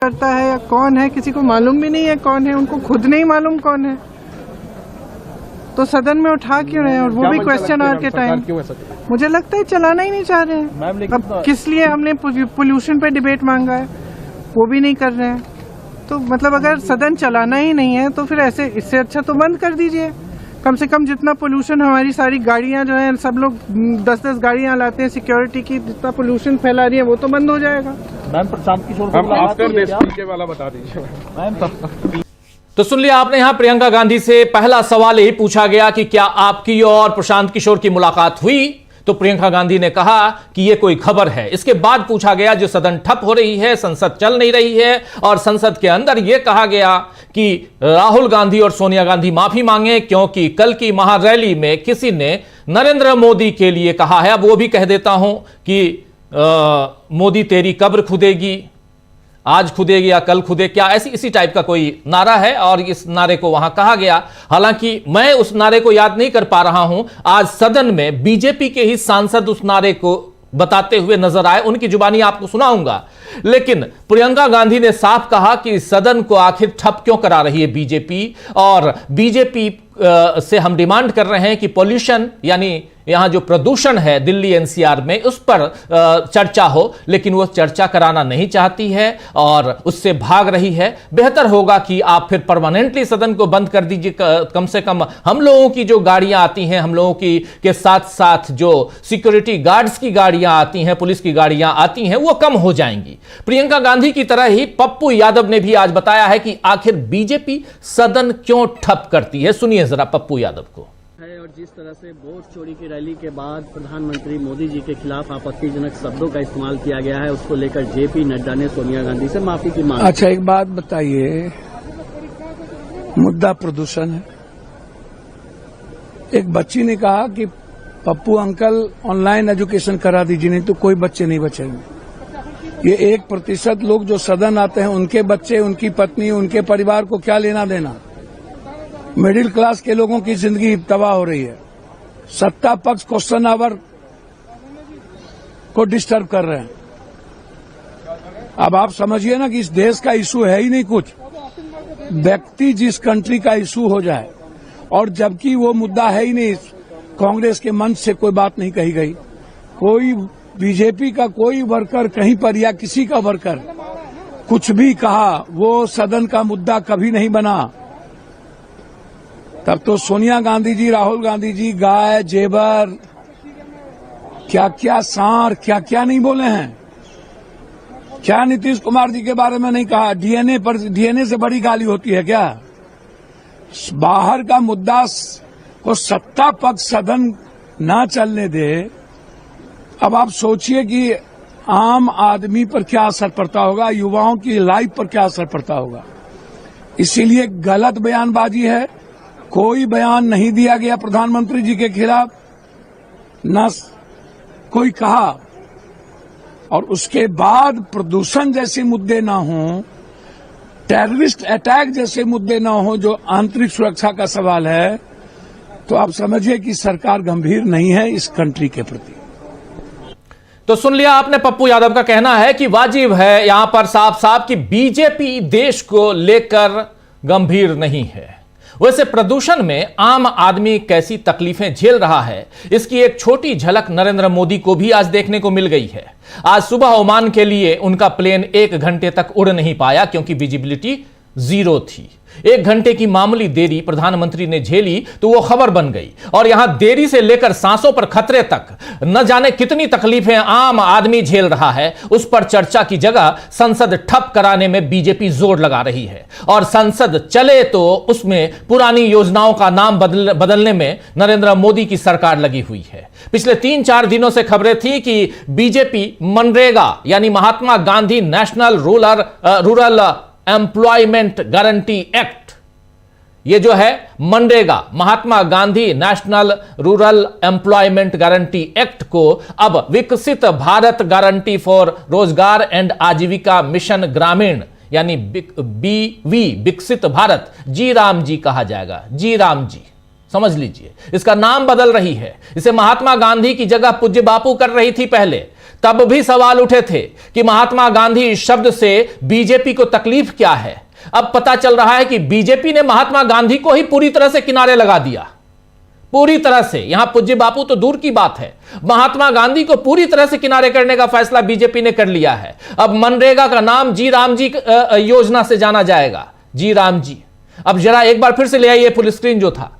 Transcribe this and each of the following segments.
करता है या कौन है, किसी को मालूम भी नहीं है कौन है, उनको खुद नहीं मालूम कौन है, तो सदन में उठा क्यों रहे हैं, और वो भी क्वेश्चन आवर के टाइम। मुझे लगता है चलाना ही नहीं चाह रहे हैं। अब किस लिए हमने पोल्यूशन पे डिबेट मांगा है, वो भी नहीं कर रहे हैं। तो मतलब अगर सदन चलाना ही नहीं है तो फिर ऐसे, इससे अच्छा तो बंद कर दीजिए। कम से कम जितना पोल्यूशन, हमारी सारी गाड़ियां जो हैं, सब लोग 10-10 गाड़ियां लाते हैं सिक्योरिटी की, जितना पोल्यूशन फैला रही है वो तो बंद हो जाएगा। मैम प्रशांत किशोर को आफ्टर दिस के वाला बता दीजिए मैम। तो सुन लिया आपने, यहां प्रियंका गांधी से पहला सवाल यही पूछा गया कि क्या आपकी और प्रशांत किशोर की मुलाकात हुई, तो प्रियंका गांधी ने कहा कि यह कोई खबर है। इसके बाद पूछा गया, जो सदन ठप हो रही है, संसद चल नहीं रही है, और संसद के अंदर यह कहा गया कि राहुल गांधी और सोनिया गांधी माफी मांगे क्योंकि कल की महारैली में किसी ने नरेंद्र मोदी के लिए कहा है। अब वो भी कह देता हूं कि मोदी तेरी कब्र खुदेगी, आज खुदेगी या कल खुदे, क्या ऐसी इसी टाइप का कोई नारा है, और इस नारे को वहां कहा गया। हालांकि मैं उस नारे को याद नहीं कर पा रहा हूं। आज सदन में बीजेपी के ही सांसद उस नारे को बताते हुए नजर आए, उनकी जुबानी आपको सुनाऊंगा। लेकिन प्रियंका गांधी ने साफ कहा कि सदन को आखिर ठप क्यों करा रही है बीजेपी, और बीजेपी से हम डिमांड कर रहे हैं कि पॉल्यूशन, यानी यहां जो प्रदूषण है दिल्ली एनसीआर में, उस पर चर्चा हो, लेकिन वो चर्चा कराना नहीं चाहती है और उससे भाग रही है। बेहतर होगा कि आप फिर परमानेंटली सदन को बंद कर दीजिए। कम से कम हम लोगों की जो गाड़ियां आती हैं, हम लोगों की के साथ साथ जो सिक्योरिटी गार्ड्स की गाड़ियां आती हैं, पुलिस की गाड़ियां आती हैं, वो कम हो जाएंगी। प्रियंका गांधी की तरह ही पप्पू यादव ने भी आज बताया है कि आखिर बीजेपी सदन क्यों ठप करती है। सुनिए जरा पप्पू यादव को। और जिस तरह से वोट चोरी की रैली के बाद प्रधानमंत्री मोदी जी के खिलाफ आपत्तिजनक शब्दों का इस्तेमाल किया गया है, उसको लेकर जेपी नड्डा ने सोनिया गांधी से माफी की मांग। अच्छा, एक बात बताइए, मुद्दा प्रदूषण है। एक बच्ची ने कहा कि पप्पू अंकल ऑनलाइन एजुकेशन करा दीजिए, नहीं तो कोई बच्चे नहीं बचेंगे। ये 1% लोग जो सदन आते हैं, उनके बच्चे, उनकी पत्नी, उनके परिवार को क्या लेना देना। मिडिल क्लास के लोगों की जिंदगी तबाह हो रही है। सत्ता पक्ष क्वेश्चन आवर को डिस्टर्ब कर रहे हैं। अब आप समझिए ना कि इस देश का इशू है ही नहीं कुछ, व्यक्ति जिस कंट्री का इशू हो जाए, और जबकि वो मुद्दा है ही नहीं। कांग्रेस के मंच से कोई बात नहीं कही गई, कोई बीजेपी का कोई वर्कर कहीं पर या किसी का वर्कर कुछ भी कहा, वो सदन का मुद्दा कभी नहीं बना। तब तो सोनिया गांधी जी, राहुल गांधी जी गाय, जेवर, क्या क्या सार, क्या क्या नहीं बोले हैं। क्या नीतीश कुमार जी के बारे में नहीं कहा? डीएनए पर, डीएनए से बड़ी गाली होती है क्या? बाहर का मुद्दा को सत्ता पक्ष सदन ना चलने दे। अब आप सोचिए कि आम आदमी पर क्या असर पड़ता होगा, युवाओं की लाइफ पर क्या असर पड़ता होगा। इसीलिए गलत बयानबाजी है। कोई बयान नहीं दिया गया प्रधानमंत्री जी के खिलाफ, न कोई कहा, और उसके बाद प्रदूषण जैसे मुद्दे ना हों, टेररिस्ट अटैक जैसे मुद्दे ना हों, जो आंतरिक सुरक्षा का सवाल है, तो आप समझिए कि सरकार गंभीर नहीं है इस कंट्री के प्रति। तो सुन लिया आपने, पप्पू यादव का कहना है कि वाजिब है यहां पर साफ साफ कि बीजेपी देश को लेकर गंभीर नहीं है। वैसे प्रदूषण में आम आदमी कैसी तकलीफें झेल रहा है, इसकी एक छोटी झलक नरेंद्र मोदी को भी आज देखने को मिल गई है। आज सुबह ओमान के लिए उनका प्लेन 1 घंटे तक उड़ नहीं पाया क्योंकि विजिबिलिटी 0 थी। 1 घंटे की मामूली देरी प्रधानमंत्री ने झेली तो वो खबर बन गई, और यहां देरी से लेकर सांसों पर खतरे तक न जाने कितनी तकलीफें आम आदमी झेल रहा है, उस पर चर्चा की जगह संसद ठप कराने में बीजेपी जोर लगा रही है। और संसद चले तो उसमें पुरानी योजनाओं का नाम बदलने में नरेंद्र मोदी की सरकार लगी हुई है। पिछले 3-4 दिनों से खबरें थी कि बीजेपी मनरेगा यानी Mahatma Gandhi national rural employment guarantee act, ये जो है MNREGA, Mahatma Gandhi national rural employment guarantee act को अब Viksit Bharat guarantee for Rozgar and Ajeevika mission Gramin यानी बीवी, विकसित भारत, जी राम जी कहा जाएगा। जी राम जी, समझ लीजिए, इसका नाम बदल रही है। इसे महात्मा गांधी की जगह पूज्य बापू कर रही थी पहले। तब भी सवाल उठे थे कि महात्मा गांधी इस शब्द से बीजेपी को तकलीफ क्या है। अब पता चल रहा है कि बीजेपी ने महात्मा गांधी को ही पूरी तरह से किनारे लगा दिया, पूरी तरह से। यहां पूज्य बापू तो दूर की बात है, महात्मा गांधी को पूरी तरह से किनारे करने का फैसला बीजेपी ने कर लिया है। अब मनरेगा का नाम जी राम जी योजना से जाना जाएगा, जी राम जी। अब जरा एक बार फिर से ले आइए फुल स्क्रीन जो था।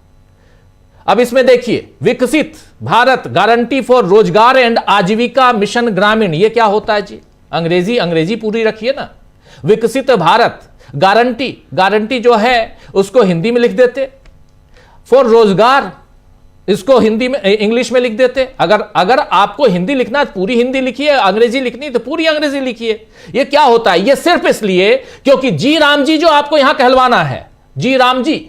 अब इसमें देखिए, विकसित Bharat guarantee for Rozgar and Ajeevika mission ग्रामीण। ये क्या होता है जी? अंग्रेजी पूरी रखिए ना। विकसित भारत गारंटी जो है उसको हिंदी में लिख देते, फॉर रोजगार इसको हिंदी में इंग्लिश में लिख देते। अगर आपको हिंदी लिखना है पूरी हिंदी लिखिए, अंग्रेजी लिखनी तो पूरी अंग्रेजी लिखिए। ये क्या होता है? ये सिर्फ इसलिए क्योंकि जी राम जी जो आपको यहां कहलवाना है, जी राम जी।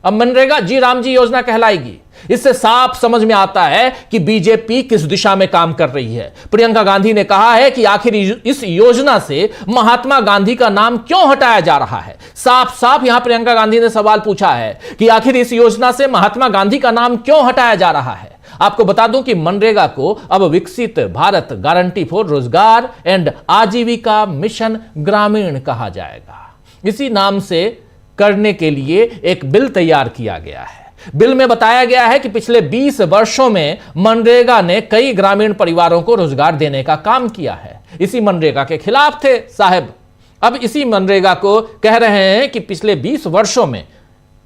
अब मनरेगा जी राम जी योजना कहलाएगी। इससे साफ समझ में आता है कि बीजेपी किस दिशा में काम कर रही है। प्रियंका गांधी ने कहा है कि आखिर इस योजना से महात्मा गांधी का नाम क्यों हटाया जा रहा है। साफ साफ यहां प्रियंका गांधी ने सवाल पूछा है कि आखिर इस योजना से महात्मा गांधी का नाम क्यों हटाया जा रहा है। आपको बता दूं कि मनरेगा को अब Viksit Bharat guarantee for Rozgar and Ajeevika mission ग्रामीण कहा जाएगा। इसी नाम से करने के लिए एक बिल तैयार किया गया है। बिल में बताया गया है कि पिछले 20 वर्षों में मनरेगा ने कई ग्रामीण परिवारों को रोजगार देने का काम किया है। इसी मनरेगा के खिलाफ थे साहब। अब इसी मनरेगा को कह रहे हैं कि पिछले 20 वर्षों में,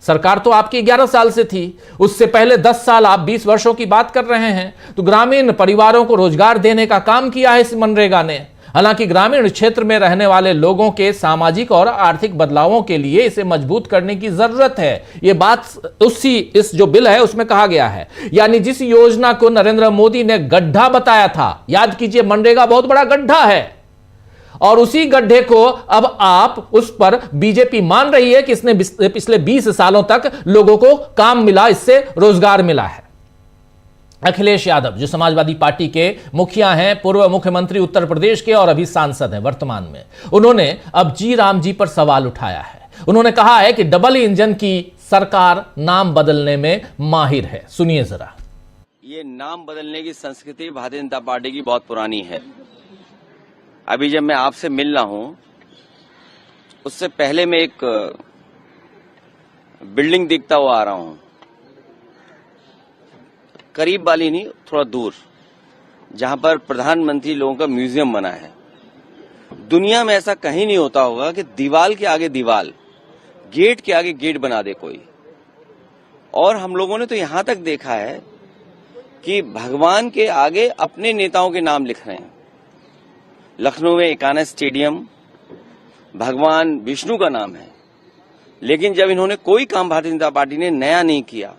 सरकार तो आपकी 11 साल से थी, उससे पहले 10 साल, आप 20 वर्षों की बात कर रहे हैं। तो ग्रामीण परिवारों को रोजगार देने का काम किया है इस मनरेगा ने। हालांकि ग्रामीण क्षेत्र में रहने वाले लोगों के सामाजिक और आर्थिक बदलावों के लिए इसे मजबूत करने की जरूरत है। यह बात इस जो बिल है उसमें कहा गया है। यानी जिस योजना को नरेंद्र मोदी ने गड्ढा बताया था, याद कीजिए मनरेगा बहुत बड़ा गड्ढा है, और उसी गड्ढे को अब आप उस पर बीजेपी मान रही है कि इसने पिछले 20 सालों तक लोगों को काम मिला, इससे रोजगार मिला है। अखिलेश यादव जो समाजवादी पार्टी के मुखिया हैं, पूर्व मुख्यमंत्री उत्तर प्रदेश के और अभी सांसद हैं वर्तमान में, उन्होंने अब जी राम जी पर सवाल उठाया है। उन्होंने कहा है कि डबल इंजन की सरकार नाम बदलने में माहिर है। सुनिए जरा। ये नाम बदलने की संस्कृति भारतीय जनता पार्टी की बहुत पुरानी है। अभी जब मैं आपसे मिल रहा हूं, उससे पहले मैं एक बिल्डिंग देखता हुआ आ रहा हूं, करीब वाली नहीं, थोड़ा दूर, जहां पर प्रधानमंत्री लोगों का म्यूजियम बना है। दुनिया में ऐसा कहीं नहीं होता होगा कि दीवार के आगे दीवार, गेट के आगे गेट बना दे कोई। और हम लोगों ने तो यहां तक देखा है कि भगवान के आगे अपने नेताओं के नाम लिख रहे हैं। लखनऊ में एकाना स्टेडियम भगवान विष्णु का नाम है, लेकिन जब इन्होंने कोई काम भारतीय जनता पार्टी ने नया नहीं किया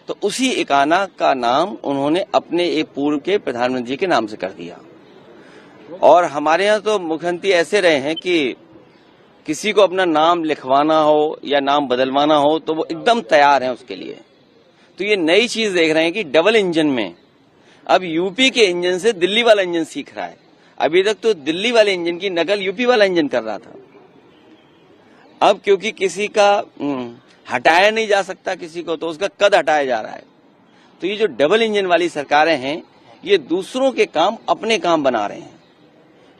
तो उसी एकाना का नाम उन्होंने अपने एक पूर्व के प्रधानमंत्री के नाम से कर दिया। और हमारे यहाँ तो मुख्यमंत्री ऐसे रहे हैं कि किसी को अपना नाम लिखवाना हो या नाम बदलवाना हो तो वो एकदम तैयार हैं उसके लिए। तो ये नई चीज देख रहे हैं कि डबल इंजन में अब यूपी के इंजन से दिल्ली वाला इंजन सीख रहा है। अभी तक तो दिल्ली वाले इंजन की नकल यूपी वाला इंजन कर रहा था। अब क्योंकि किसी का हटाया नहीं जा सकता किसी को, तो उसका कद हटाया जा रहा है। तो ये जो डबल इंजन वाली सरकारें हैं, ये दूसरों के काम अपने काम बना रहे हैं।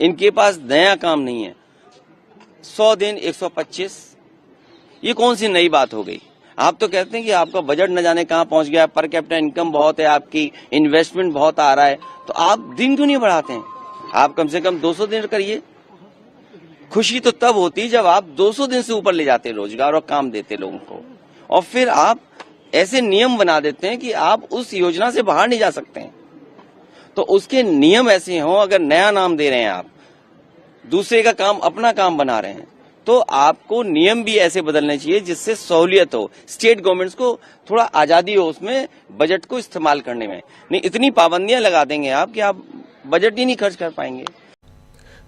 इनके पास नया काम नहीं है। 100 दिन 125, ये कौन सी नई बात हो गई? आप तो कहते हैं कि आपका बजट न जाने कहां पहुंच गया, पर कैपिटा इनकम बहुत है, आपकी इन्वेस्टमेंट बहुत आ रहा है, तो आप दिन क्यों नहीं बढ़ाते हैं? आप कम से कम 200 दिन करिए। खुशी तो तब होती जब आप 200 दिन से ऊपर ले जाते रोजगार और काम देते लोगों को, और फिर आप ऐसे नियम बना देते हैं कि आप उस योजना से बाहर नहीं जा सकते हैं। तो उसके नियम ऐसे हों, अगर नया नाम दे रहे हैं आप, दूसरे का काम अपना काम बना रहे हैं, तो आपको नियम भी ऐसे बदलने चाहिए जिससे सहूलियत हो, स्टेट गवर्नमेंट्स को थोड़ा आजादी हो उसमें बजट को इस्तेमाल करने में। नहीं इतनी पाबंदियां लगा देंगे आप कि आप बजट ही नहीं खर्च कर पाएंगे।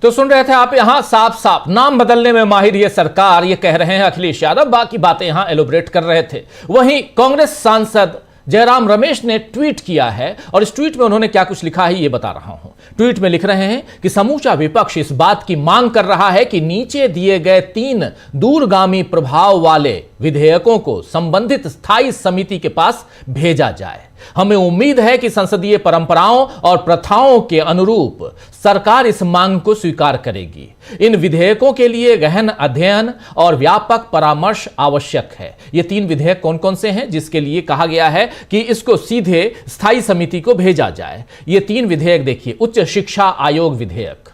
तो सुन रहे थे आप, यहां साफ साफ नाम बदलने में माहिर ये सरकार, ये कह रहे हैं अखिलेश यादव। बाकी बातें यहां एलोबरेट कर रहे थे। वहीं कांग्रेस सांसद जयराम रमेश ने ट्वीट किया है, और इस ट्वीट में उन्होंने क्या कुछ लिखा है ये बता रहा हूं। ट्वीट में लिख रहे हैं कि समूचा विपक्ष इस बात की मांग कर रहा है कि नीचे दिए गए 3 दूरगामी प्रभाव वाले विधेयकों को संबंधित स्थायी समिति के पास भेजा जाए। हमें उम्मीद है कि संसदीय परंपराओं और प्रथाओं के अनुरूप सरकार इस मांग को स्वीकार करेगी। इन विधेयकों के लिए गहन अध्ययन और व्यापक परामर्श आवश्यक है। ये 3 विधेयक कौन कौन से हैं जिसके लिए कहा गया है कि इसको सीधे स्थायी समिति को भेजा जाए? ये 3 विधेयक देखिए, उच्च शिक्षा आयोग विधेयक,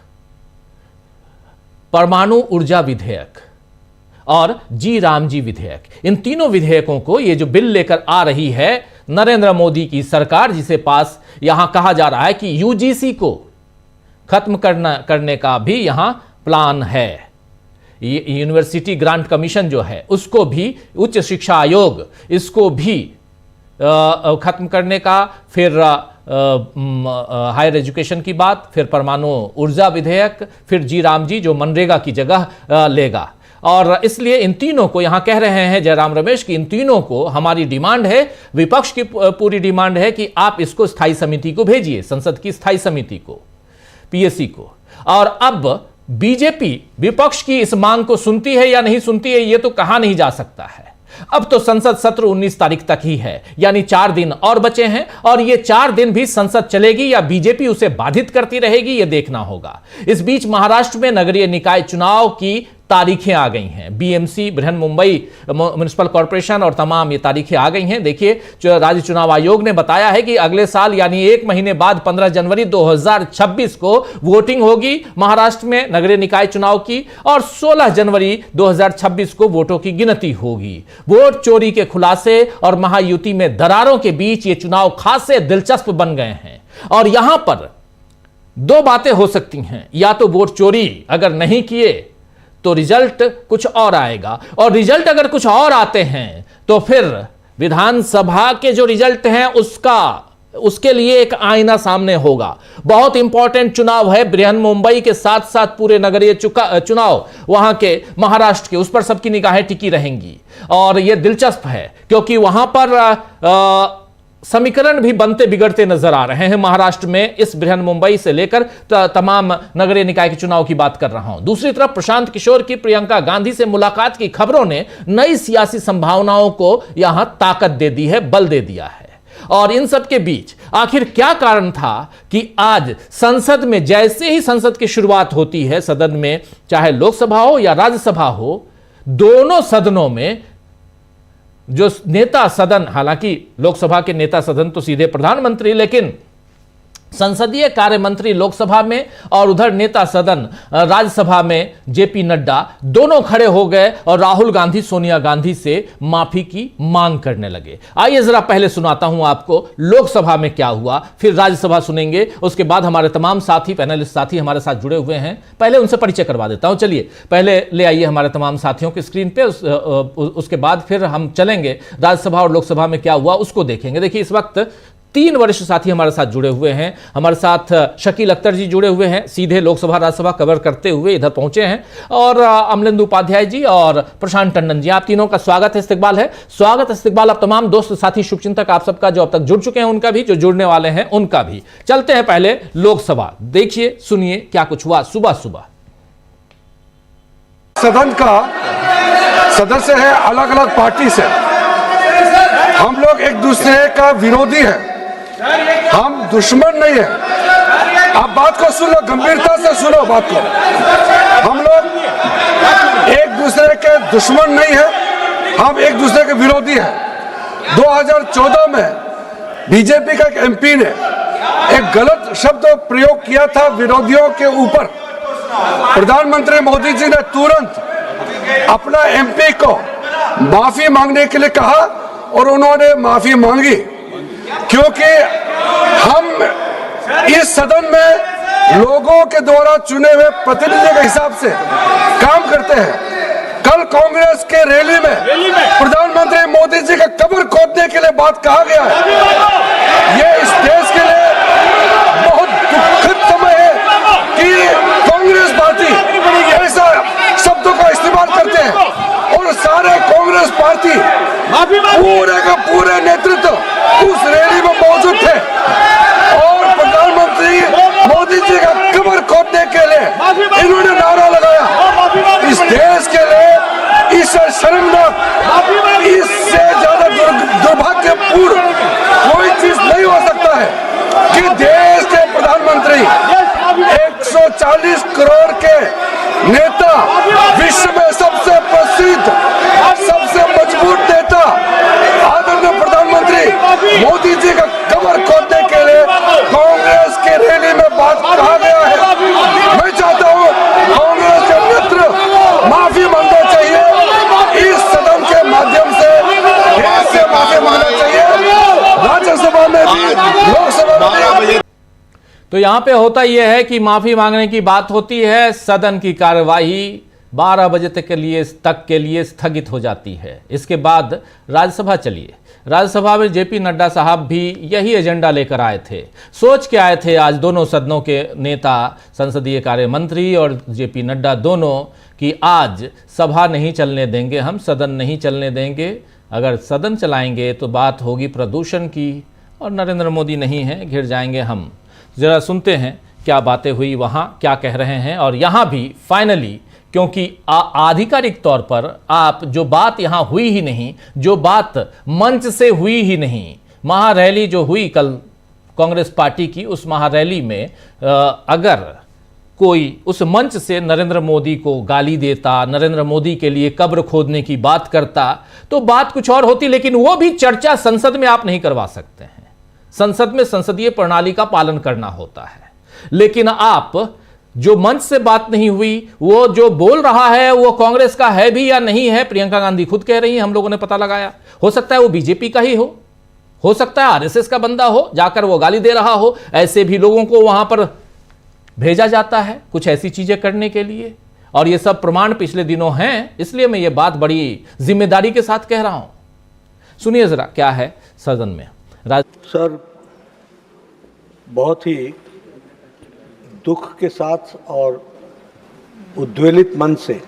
परमाणु ऊर्जा विधेयक और जी राम जी विधेयक। इन तीनों विधेयकों को ये जो बिल लेकर आ रही है नरेंद्र मोदी की सरकार, जिसे पास यहां कहा जा रहा है कि यूजीसी को खत्म करने का भी यहां प्लान है। ये यूनिवर्सिटी ग्रांट कमीशन जो है उसको भी, उच्च शिक्षा आयोग इसको भी खत्म करने का, फिर हायर एजुकेशन की बात, फिर परमाणु ऊर्जा विधेयक, फिर जी राम जी जो मनरेगा की जगह लेगा। और इसलिए इन तीनों को यहां कह रहे हैं जयराम रमेश की इन तीनों को हमारी डिमांड है, विपक्ष की पूरी डिमांड है कि आप इसको स्थायी समिति को भेजिए, संसद की स्थायी समिति को, पीएससी को। और अब बीजेपी विपक्ष की इस मांग को सुनती है या नहीं सुनती है यह तो कहा नहीं जा सकता है। अब तो संसद सत्र 19 तारीख तक ही है, यानी 4 दिन और बचे हैं, और ये 4 दिन भी संसद चलेगी या बीजेपी उसे बाधित करती रहेगी, यह देखना होगा। इस बीच महाराष्ट्र में नगरीय निकाय चुनाव की तारीखें आ गई हैं। BMC, Brihan Mumbai municipal corporation और तमाम ये तारीखें आ गई हैं। देखिए, राज्य चुनाव आयोग ने बताया है कि अगले साल यानी 1 महीने बाद 15 जनवरी 2026 को वोटिंग होगी महाराष्ट्र में नगरीय निकाय चुनाव की, और 16 जनवरी 2026 को वोटों की गिनती होगी। वोट चोरी के खुलासे और महायुति में दरारों के बीच ये चुनाव खासे दिलचस्प बन गए हैं। और यहां पर 2 बातें हो सकती हैं, या तो वोट चोरी अगर नहीं किए तो रिजल्ट कुछ और आएगा, और रिजल्ट अगर कुछ और आते हैं तो फिर विधानसभा के जो रिजल्ट हैं उसके लिए एक आईना सामने होगा। बहुत इंपॉर्टेंट चुनाव है, बृहन मुंबई के साथ साथ पूरे नगरीय चुनाव वहां के महाराष्ट्र के, उस पर सबकी निगाहें टिकी रहेंगी। और यह दिलचस्प है क्योंकि वहां पर समीकरण भी बनते बिगड़ते नजर आ रहे हैं महाराष्ट्र में। इस बृहन मुंबई से लेकर तमाम नगरीय निकाय के चुनाव की बात कर रहा हूं। दूसरी तरफ प्रशांत किशोर की प्रियंका गांधी से मुलाकात की खबरों ने नई सियासी संभावनाओं को यहां ताकत दे दी है, बल दे दिया है। और इन सब के बीच आखिर क्या कारण था कि आज संसद में, जैसे ही संसद की शुरुआत होती है, सदन में चाहे लोकसभा हो या राज्यसभा हो, दोनों सदनों में जो नेता सदन, हालांकि लोकसभा के नेता सदन तो सीधे प्रधानमंत्री, लेकिन संसदीय कार्य मंत्री लोकसभा में और उधर नेता सदन राज्यसभा में जेपी नड्डा दोनों खड़े हो गए और राहुल गांधी सोनिया गांधी से माफी की मांग करने लगे। आइए जरा पहले सुनाता हूं आपको लोकसभा में क्या हुआ, फिर राज्यसभा सुनेंगे, उसके बाद हमारे तमाम साथी, पैनलिस्ट साथी हमारे साथ जुड़े हुए हैं, पहले उनसे परिचय करवा देता हूं। चलिए पहले ले आइए हमारे तमाम साथियों की स्क्रीन पे, उसके बाद फिर हम चलेंगे राज्यसभा और लोकसभा में क्या हुआ उसको देखेंगे। देखिए, इस वक्त 3 वरिष्ठ साथी हमारे साथ जुड़े हुए हैं। हमारे साथ शकील अख्तर जी जुड़े हुए हैं, सीधे लोकसभा राज्यसभा कवर करते हुए इधर पहुंचे हैं, और अमलेंदु उपाध्याय जी और प्रशांत टंडन जी, आप तीनों का स्वागत है, इस्तकबाल है। स्वागत इस्तकबाल आप तमाम दोस्त साथी शुभचिंतक आप सबका, जो अब तक जुड़ चुके हैं उनका भी, जो जुड़ने वाले हैं उनका भी। चलते हैं पहले लोकसभा, देखिए सुनिए क्या कुछ हुआ सुबह सुबह। सदन का सदस्य है अलग अलग पार्टी से, हम लोग एक दूसरे का विरोधी है, हम दुश्मन नहीं है। आप बात को सुनो, गंभीरता से सुनो बात को। हम लोग एक दूसरे के दुश्मन नहीं है, हम एक दूसरे के विरोधी हैं। 2014 में बीजेपी का एक एमपी ने एक गलत शब्द प्रयोग किया था विरोधियों के ऊपर। प्रधानमंत्री मोदी जी ने तुरंत अपना एमपी को माफी मांगने के लिए कहा और उन्होंने माफी मांगी, क्योंकि हम इस सदन में लोगों के द्वारा चुने हुए प्रतिनिधि के हिसाब से काम करते हैं। कल कांग्रेस के रैली में प्रधानमंत्री मोदी जी का कब्र खोदने के लिए बात कहा गया है। ये इस देश के लिए बहुत दुखद समय है कि कांग्रेस पार्टी ऐसा शब्दों का इस्तेमाल करते हैं, और सारे कांग्रेस पार्टी पूरे का पूरे नेतृत्व उस रैली में मौजूद थे, और प्रधानमंत्री मोदी जी का कब्र खोदने के लिए इन्होंने नारा लगाया। इस देश के लिए इस शर्मनाक झूठ कोई चीज नहीं हो सकता है कि देश के प्रधानमंत्री 140 करोड़ के नेता, विश्व में सबसे प्रसिद्ध, सबसे मजबूत नेता आदरणीय प्रधानमंत्री मोदी जी का कमर खोदने के लिए कांग्रेस की रैली में बात कहा गया है। मैं चाहता हूं कांग्रेस के मित्र माफी मांगना चाहिए, इस सदन के माध्यम से ऐसे माफी मांगना चाहिए, राज्यसभा में भी, लोकसभा में भी। तो यहां पे होता यह है कि माफी मांगने की बात होती है, सदन की कार्यवाही 12 बजे तक के लिए स्थगित हो जाती है। इसके बाद राज्यसभा चलिए, राज्यसभा में जेपी नड्डा साहब भी यही एजेंडा लेकर आए थे। सोच के आए थे आज दोनों सदनों के नेता, संसदीय कार्य मंत्री और जेपी नड्डा दोनों, कि आज सभा नहीं चलने देंगे, हम सदन नहीं चलने देंगे। अगर सदन चलाएंगे तो बात होगी प्रदूषण की, और नरेंद्र मोदी नहीं है, घिर जाएंगे हम। जरा सुनते हैं क्या बातें हुई वहां, क्या कह रहे हैं। और यहां भी फाइनली, क्योंकि आधिकारिक तौर पर आप जो बात यहां हुई ही नहीं, जो बात मंच से हुई ही नहीं, महारैली जो हुई कल कांग्रेस पार्टी की, उस महारैली में अगर कोई उस मंच से नरेंद्र मोदी को गाली देता, नरेंद्र मोदी के लिए कब्र खोदने की बात करता, तो बात कुछ और होती। लेकिन वो भी चर्चा संसद में आप नहीं करवा सकते हैं। संसद में संसदीय प्रणाली का पालन करना होता है। लेकिन आप जो मंच से बात नहीं हुई, वो जो बोल रहा है वो कांग्रेस का है भी या नहीं है, प्रियंका गांधी खुद कह रही हैं, हम लोगों ने पता लगाया। हो सकता है वो बीजेपी का ही हो सकता है आरएसएस का बंदा हो, जाकर वो गाली दे रहा हो। ऐसे भी लोगों को वहां पर भेजा जाता है कुछ ऐसी चीजें करने के लिए, और ये सब प्रमाण पिछले दिनों हैं। इसलिए मैं ये बात बड़ी जिम्मेदारी के साथ कह रहा हूं। सुनिए जरा क्या है सदन में। सर, बहुत ही दुख के साथ और उद्वेलित मन से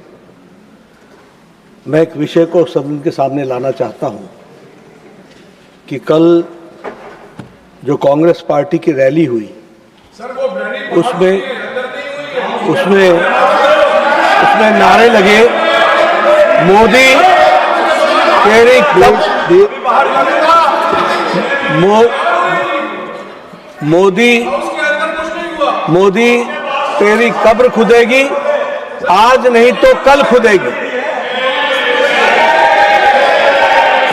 मैं एक विषय को सदन के सामने लाना चाहता हूं कि कल जो कांग्रेस पार्टी की रैली हुई, उसमें नारे लगे, मोदी तेरी मोदी तेरी कब्र खुदेगी, आज नहीं तो कल खुदेगी।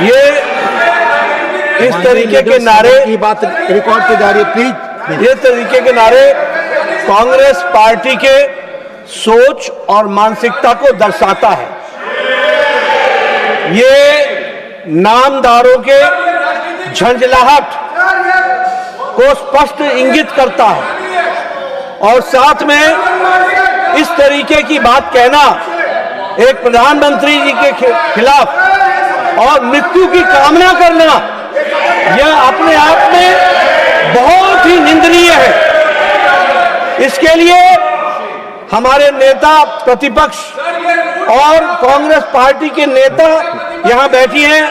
ये इस तरीके के नारे की बात रिकॉर्ड की जा रही है, प्लीज। ये तरीके के नारे कांग्रेस पार्टी के सोच और मानसिकता को दर्शाता है। ये नामदारों के झंझलाहट को स्पष्ट इंगित करता है, और साथ में इस तरीके की बात कहना एक प्रधानमंत्री जी के खिलाफ और मृत्यु की कामना करना, यह अपने आप में बहुत ही निंदनीय है। इसके लिए हमारे नेता प्रतिपक्ष और कांग्रेस पार्टी के नेता यहां बैठी हैं,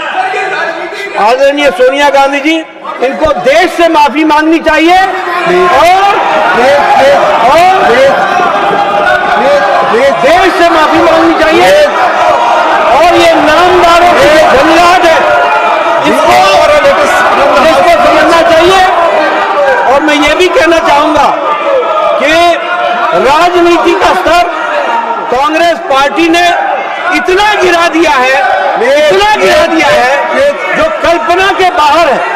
आदरणीय सोनिया गांधी जी, इनको देश से माफी मांगनी चाहिए और देश से माफी मांगनी चाहिए। और ये नामदारों की झंझलाहट है, इसको समझना चाहिए। और मैं ये भी कहना चाहूंगा कि राजनीति का स्तर कांग्रेस पार्टी ने इतना गिरा दिया है, जो कल्पना के बाहर है।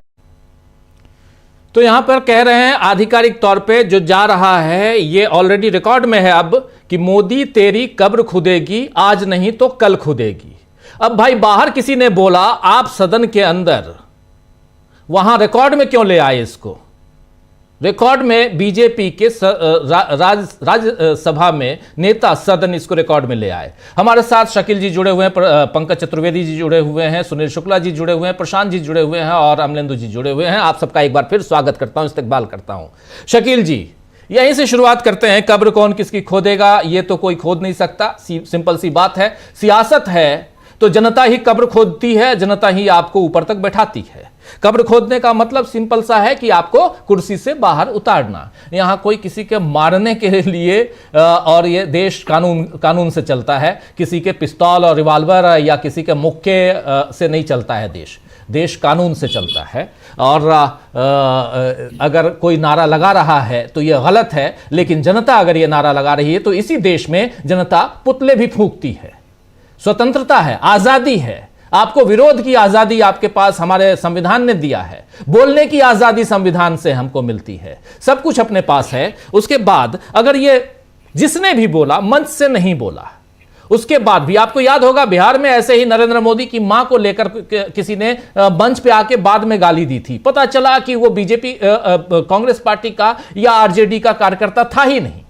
तो यहां पर कह रहे हैं आधिकारिक तौर पे जो जा रहा है, ये ऑलरेडी रिकॉर्ड में है अब, कि मोदी तेरी कब्र खुदेगी, आज नहीं तो कल खुदेगी। अब भाई बाहर किसी ने बोला, आप सदन के अंदर वहां रिकॉर्ड में क्यों ले आए इसको? रिकॉर्ड में बीजेपी के राज्यसभा में नेता सदन इसको रिकॉर्ड में ले आए। हमारे साथ शकील जी जुड़े हुए हैं, पंकज चतुर्वेदी जी जुड़े हुए हैं, सुनील शुक्ला जी जुड़े हुए हैं, प्रशांत जी जुड़े हुए हैं और अमलेंदु जी जुड़े हुए हैं। आप सबका एक बार फिर स्वागत करता हूं, इस्तकबाल करता हूं। शकील जी, यहीं से शुरुआत करते हैं। कब्र कौन किसकी खोदेगा, ये तो कोई खोद नहीं सकता, सिंपल सी बात है, सियासत है। तो जनता ही कब्र खोदती है, जनता ही आपको ऊपर तक बैठाती है। कब्र खोदने का मतलब सिंपल सा है कि आपको कुर्सी से बाहर उतारना। यहां कोई किसी के मारने के लिए और ये देश कानून से चलता है, किसी के पिस्तौल और रिवॉल्वर या किसी के मुक्के से नहीं चलता है। देश कानून से चलता है। और अगर कोई नारा लगा रहा है तो यह गलत है, लेकिन जनता अगर यह नारा लगा रही है तो इसी देश में जनता पुतले भी फूंकती है। स्वतंत्रता है, आजादी है, आपको विरोध की आजादी आपके पास हमारे संविधान ने दिया है, बोलने की आजादी संविधान से हमको मिलती है, सब कुछ अपने पास है। उसके बाद अगर ये जिसने भी बोला मंच से नहीं बोला, उसके बाद भी आपको याद होगा बिहार में ऐसे ही नरेंद्र मोदी की मां को लेकर किसी ने मंच पे आके बाद में गाली दी थी। पता चला कि वो बीजेपी कांग्रेस पार्टी का या आरजेडी का कार्यकर्ता था ही नहीं।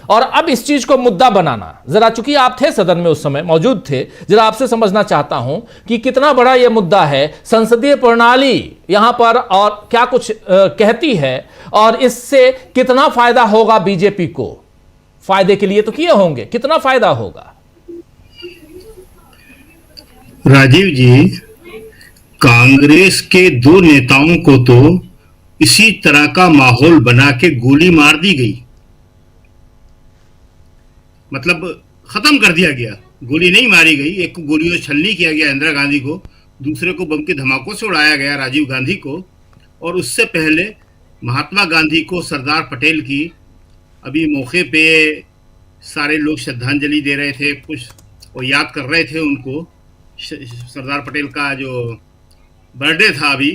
और अब इस चीज को मुद्दा बनाना, जरा चूंकि आप थे सदन में उस समय मौजूद थे, जरा आपसे समझना चाहता हूं कि कितना बड़ा यह मुद्दा है, संसदीय प्रणाली यहां पर और क्या कुछ कहती है और इससे कितना फायदा होगा बीजेपी को। फायदे के लिए तो किए होंगे, कितना फायदा होगा? राजीव जी, कांग्रेस के 2 नेताओं को तो इसी तरह का माहौल बना के गोली मार दी गई, मतलब खत्म कर दिया गया। गोली नहीं मारी गई, एक को गोलियों से छलनी किया गया इंदिरा गांधी को, दूसरे को बम के धमाकों से उड़ाया गया राजीव गांधी को, और उससे पहले महात्मा गांधी को सरदार पटेल की अभी मौके पे सारे लोग श्रद्धांजलि दे रहे थे, कुछ और याद कर रहे थे उनको। सरदार पटेल का जो बर्थडे था अभी,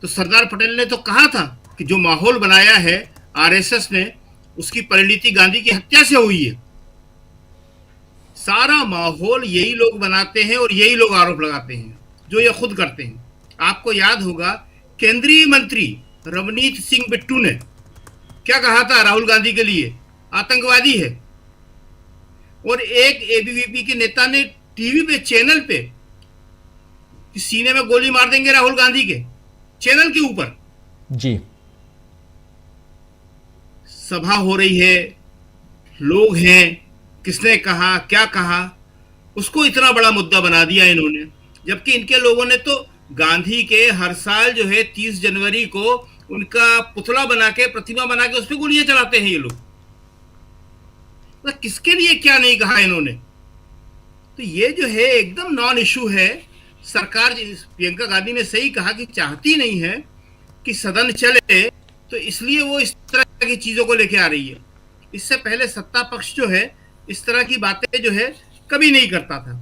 तो सरदार पटेल ने तो कहा था कि जो माहौल बनाया है आरएसएस ने, उसकी परिणति गांधी की हत्या से हुई है। सारा माहौल यही लोग बनाते हैं और यही लोग आरोप लगाते हैं, जो ये खुद करते हैं। आपको याद होगा केंद्रीय मंत्री रवनीत सिंह बिट्टू ने क्या कहा था राहुल गांधी के लिए, आतंकवादी है। और एक एबीवीपी के नेता ने टीवी पे, चैनल पे, कि सीने में गोली मार देंगे राहुल गांधी के, चैनल के ऊपर जी सभा हो रही है, लोग हैं, किसने कहा, क्या कहा, उसको इतना बड़ा मुद्दा बना दिया इन्होंने। जबकि इनके लोगों ने तो गांधी के हर साल जो है 30 जनवरी को उनका पुतला बना के, प्रतिमा बना के उस पर गोलियां चलाते हैं ये लोग। तो किसके लिए क्या नहीं कहा इन्होंने। तो ये जो है एकदम नॉन इशू है। सरकार, प्रियंका गांधी ने सही कहा कि चाहती नहीं है कि सदन चले, तो इसलिए वो इस तरह की चीजों को लेके आ रही है। इससे पहले सत्ता पक्ष जो है इस तरह की बातें जो है कभी नहीं करता था।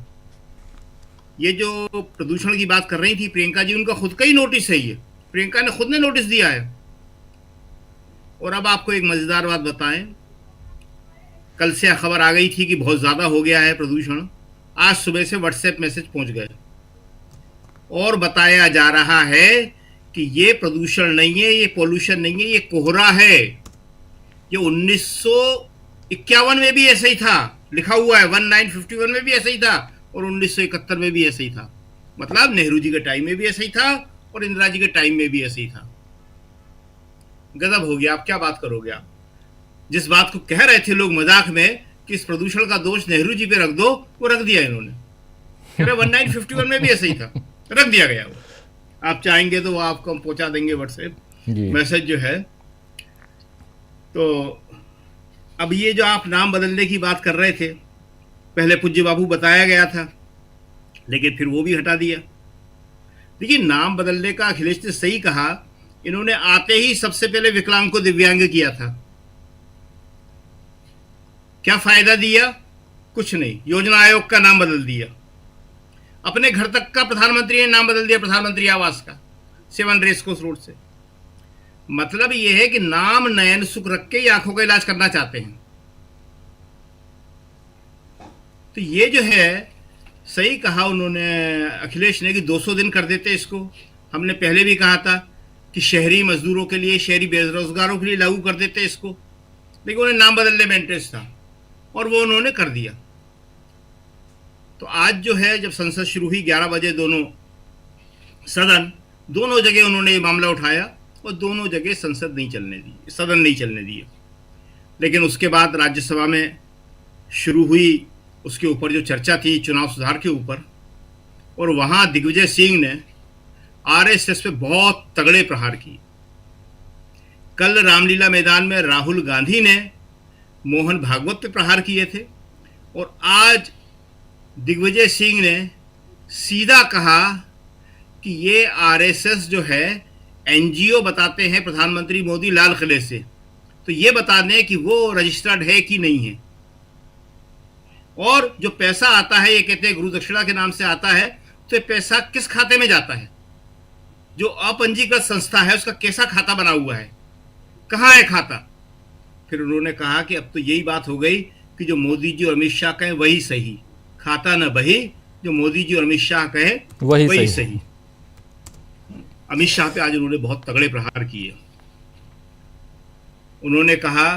ये जो प्रदूषण की बात कर रही थी प्रियंका जी, उनका खुद का ही नोटिस है, ये प्रियंका ने खुद ने नोटिस दिया है। और अब आपको एक मजेदार बात बताएं, कल से खबर आ गई थी कि बहुत ज्यादा हो गया है प्रदूषण, आज सुबह से व्हाट्सएप मैसेज पहुंच गए और बताया जा रहा है कि ये प्रदूषण नहीं है, ये पोल्यूशन नहीं है, ये कोहरा है। ये 1951 में भी ऐसा ही था, लिखा हुआ है 1951 में भी ऐसा ही था और 1971 में भी ऐसा ही था। मतलब नेहरू जी के टाइम में भी ऐसा ही था और इंदिरा जी के टाइम में भी ऐसा ही था। गजब हो गया। आप क्या बात करोगे। आप जिस बात को कह रहे थे लोग मजाक में कि इस प्रदूषण का दोष नेहरू जी पे रख दो, वो रख दिया इन्होंने। 1951 में भी ऐसा ही था, रख दिया गया वो। आप चाहेंगे तो वो आपको हम पहुंचा देंगे व्हाट्सएप मैसेज जो है। तो अब ये जो आप नाम बदलने की बात कर रहे थे, पहले पूज्य बाबू बताया गया था, लेकिन फिर वो भी हटा दिया। देखिए, नाम बदलने का अखिलेश ने सही कहा। इन्होंने आते ही सबसे पहले विकलांग को दिव्यांग किया था। क्या फायदा दिया? कुछ नहीं। योजना आयोग का नाम बदल दिया। अपने घर तक का प्रधानमंत्री ने नाम बदल दिया, प्रधानमंत्री आवास का, 7 रेसकोर्स रोड से। मतलब यह है कि नाम नयन सुख रख के आंखों का इलाज करना चाहते हैं। तो ये जो है सही कहा उन्होंने, अखिलेश ने, कि 200 दिन कर देते इसको। हमने पहले भी कहा था कि शहरी मजदूरों के लिए, शहरी बेरोजगारों के लिए लागू कर देते इसको, लेकिन उन्हें नाम बदलने में इंटरेस्ट था और वो उन्होंने कर दिया। तो आज जो है, जब संसद शुरू हुई 11 बजे, दोनों सदन, दोनों जगह उन्होंने ये मामला उठाया और दोनों जगह संसद नहीं चलने दी, सदन नहीं चलने दिए। लेकिन उसके बाद राज्यसभा में शुरू हुई उसके ऊपर जो चर्चा थी चुनाव सुधार के ऊपर, और वहां दिग्विजय सिंह ने आरएसएस पे बहुत तगड़े प्रहार किए। कल रामलीला मैदान में राहुल गांधी ने मोहन भागवत पे प्रहार किए थे, और आज दिग्विजय सिंह ने सीधा कहा कि ये आरएसएस जो है एनजीओ बताते हैं प्रधानमंत्री मोदी लाल किले से, तो ये बता दें कि वो रजिस्टर्ड है कि नहीं है। और जो पैसा आता है, ये कहते हैं गुरु दक्षिणा के नाम से आता है, तो ये पैसा किस खाते में जाता है? जो अपंजीकृत संस्था है उसका कैसा खाता बना हुआ है, कहाँ है खाता? फिर उन्होंने कहा कि अब तो यही बात हो गई कि जो मोदी जी और अमित शाह कहें वही सही, खाता न बही, जो मोदी जी और अमित शाह कहे वही सही। अमित शाह पे आज उन्होंने बहुत तगड़े प्रहार किए। उन्होंने कहा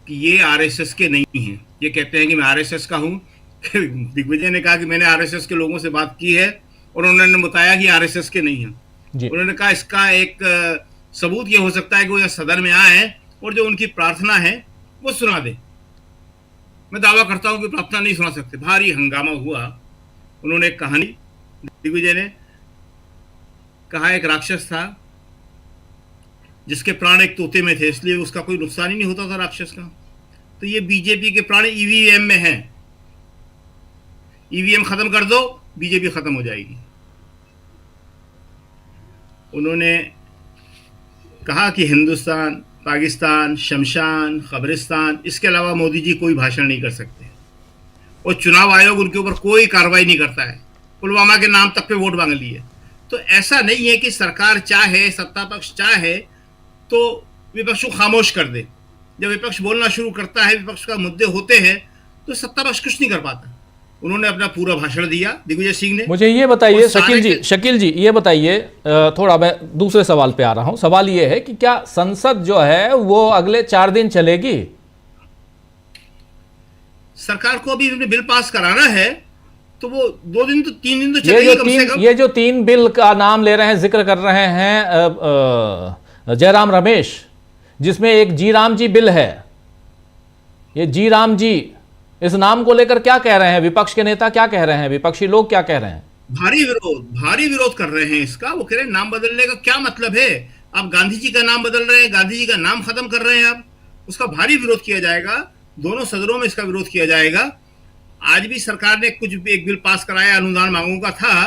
कि ये आरएसएस के नहीं हैं, ये कहते हैं कि मैं आरएसएस का हूं। दिग्विजय ने कहा कि मैंने आरएसएस के लोगों से बात की है और उन्होंने बताया कि आरएसएस के नहीं हैं। उन्होंने कहा इसका एक सबूत ये हो सकता है कि वो यहाँ सदन में आए और जो उनकी प्रार्थना है वो सुना दे। मैं दावा करता हूं कि प्रार्थना नहीं सुना सकते। भारी हंगामा हुआ। उन्होंने एक कहानी, दिग्विजय ने कहा एक राक्षस था जिसके प्राण एक तोते में थे, इसलिए उसका कोई नुकसान ही नहीं होता था राक्षस का। तो ये बीजेपी के प्राण ईवीएम में हैं। ईवीएम खत्म कर दो, बीजेपी खत्म हो जाएगी। उन्होंने कहा कि हिंदुस्तान, पाकिस्तान, शमशान, कब्रिस्तान, इसके अलावा मोदी जी कोई भाषण नहीं कर सकते, और चुनाव आयोग उनके ऊपर कोई कार्रवाई नहीं करता है। पुलवामा के नाम तक पे वोट मांग लिए। तो ऐसा नहीं है कि सरकार चाहे, सत्ता पक्ष चाहे तो विपक्ष को खामोश कर दे। जब विपक्ष बोलना शुरू करता है, विपक्ष का मुद्दे होते हैं, तो सत्ता पक्ष कुछ नहीं कर पाता। उन्होंने अपना पूरा भाषण दिया दिग्विजय सिंह ने। मुझे ये बताइए शकील जी ये बताइए, थोड़ा मैं दूसरे सवाल पे आ रहा हूं। सवाल ये है कि क्या संसद जो है वो अगले 4 दिन चलेगी? सरकार को अभी बिल पास कराना है, तो वो 2 दिन तो 3 दिन तो चलेगी कम से कम। ये जो 3 बिल का नाम ले रहे हैं, जिक्र कर रहे हैं जयराम रमेश, जिसमें एक जी राम जी बिल है, ये जी राम जी, इस नाम को लेकर क्या कह रहे हैं विपक्ष के नेता? क्या कह रहे हैं विपक्षी लोग? क्या कह रहे हैं? भारी विरोध कर रहे हैं इसका। वो कह रहे हैं नाम बदलने का क्या मतलब है? आप गांधी जी का नाम बदल रहे हैं, गांधी जी का नाम खत्म कर रहे हैं आप। उसका भारी विरोध किया जाएगा, दोनों सदनों में इसका विरोध किया जाएगा। आज भी सरकार ने एक बिल पास कराया, अनुदान मांगों का था,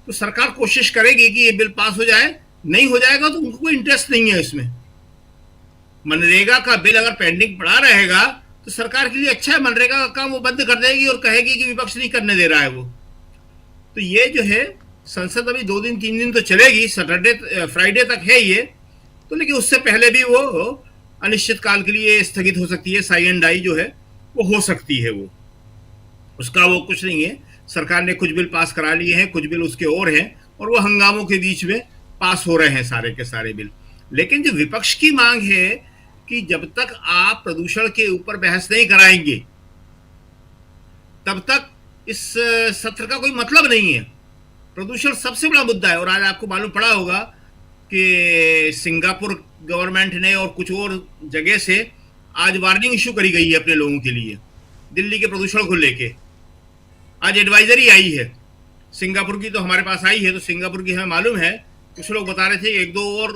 तो सरकार कोशिश करेगी कि ये बिल पास हो जाए। नहीं हो जाएगा तो उनको कोई इंटरेस्ट नहीं है इसमें। मनरेगा का बिल अगर पेंडिंग पड़ा रहेगा तो सरकार के लिए अच्छा है, मनरेगा का काम वो बंद कर देगी और कहेगी कि विपक्ष नहीं करने दे रहा है वो। तो ये जो है संसद अभी 2 दिन 3 दिन तो चलेगी, सैटरडे फ्राइडे तक है ये तो, लेकिन उससे पहले भी वो अनिश्चित काल के लिए स्थगित हो सकती है। साई एंड डाई जो है वो हो सकती है, वो उसका वो कुछ नहीं है। सरकार ने कुछ बिल पास करा लिए हैं, कुछ बिल उसके और हैं, और वो हंगामों के बीच में पास हो रहे हैं सारे के सारे बिल। लेकिन जो विपक्ष की मांग है कि जब तक आप प्रदूषण के ऊपर बहस नहीं कराएंगे तब तक इस सत्र का कोई मतलब नहीं है। प्रदूषण सबसे बड़ा मुद्दा है। और आज आपको मालूम पड़ा होगा कि सिंगापुर गवर्नमेंट ने और कुछ और जगह से आज वार्निंग इशू करी गई है अपने लोगों के लिए, दिल्ली के प्रदूषण को लेके। आज एडवाइजरी आई है, सिंगापुर की तो हमारे पास आई है, तो सिंगापुर की हमें मालूम है। कुछ लोग बता रहे थे 1-2 और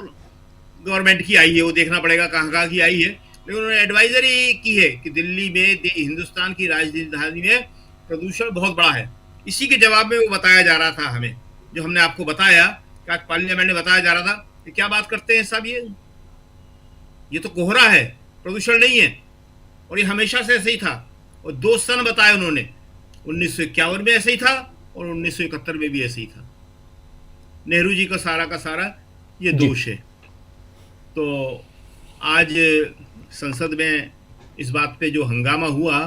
गवर्नमेंट की आई है, वो देखना पड़ेगा कहाँ की आई है। लेकिन उन्होंने एडवाइजरी की है कि दिल्ली में, हिंदुस्तान की राजधानी में प्रदूषण बहुत बड़ा है। इसी के जवाब में वो बताया जा रहा था हमें, जो हमने आपको बताया कि आज पार्लियामेंट में बताया जा रहा था कि क्या बात करते हैं साहब, ये तो कोहरा है, प्रदूषण नहीं है। और ये हमेशा से ऐसे ही था। और 2 सन बताए उन्होंने, 1951 में ऐसे ही था और 1971 में भी ऐसे ही था। नेहरू जी का सारा ये दोष है। तो आज संसद में इस बात पे जो हंगामा हुआ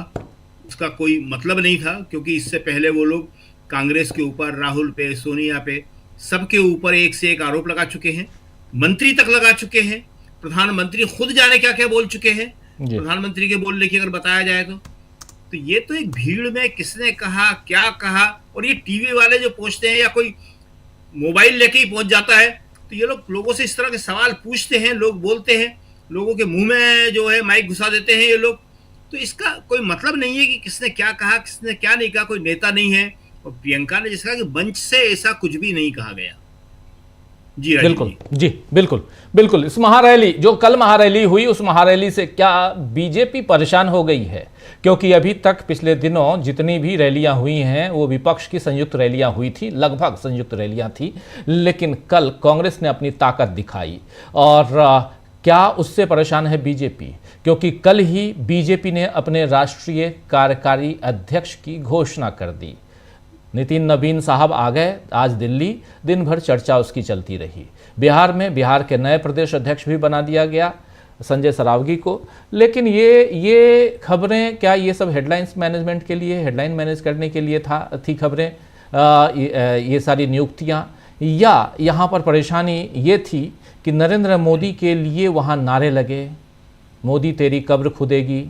उसका कोई मतलब नहीं था, क्योंकि इससे पहले वो लोग कांग्रेस के ऊपर, राहुल पे, सोनिया पे, सबके ऊपर एक से एक आरोप लगा चुके हैं, मंत्री तक लगा चुके हैं। प्रधानमंत्री खुद जाने क्या क्या बोल चुके हैं प्रधानमंत्री के बोलने की अगर बताया जाए तो ये तो एक भीड़ में किसने कहा, क्या कहा। और ये टीवी वाले जो पहुंचते हैं या कोई मोबाइल लेके ही पहुंच जाता है, तो ये लोग लोगों से इस तरह के सवाल पूछते हैं, लोग बोलते हैं, लोगों के मुंह में जो है माइक घुसा देते हैं ये लोग। तो इसका कोई मतलब नहीं है कि किसने क्या कहा, किसने क्या नहीं कहा, कोई नेता नहीं है। और प्रियंका ने जिसका कि मंच से ऐसा कुछ भी नहीं कहा गया। जी बिल्कुल जी, बिल्कुल बिल्कुल। इस महारैली, जो कल महारैली हुई, उस महारैली से क्या बीजेपी परेशान हो गई है? क्योंकि अभी तक पिछले दिनों जितनी भी रैलियां हुई हैं वो विपक्ष की संयुक्त रैलियां हुई थी, लगभग संयुक्त रैलियां थी, लेकिन कल कांग्रेस ने अपनी ताकत दिखाई। और क्या उससे परेशान है बीजेपी? क्योंकि कल ही बीजेपी ने अपने राष्ट्रीय कार्यकारी अध्यक्ष की घोषणा कर दी। नितिन नवीन साहब आ गए आज दिल्ली, दिन भर चर्चा उसकी चलती रही। बिहार में बिहार के नए प्रदेश अध्यक्ष भी बना दिया गया संजय सरावगी को। लेकिन ये खबरें, क्या ये सब हेडलाइंस मैनेजमेंट के लिए, हेडलाइन मैनेज करने के लिए थी खबरें, ये सारी नियुक्तियां, या यहाँ पर परेशानी ये थी कि नरेंद्र मोदी के लिए वहाँ नारे लगे, मोदी तेरी कब्र खुदेगी,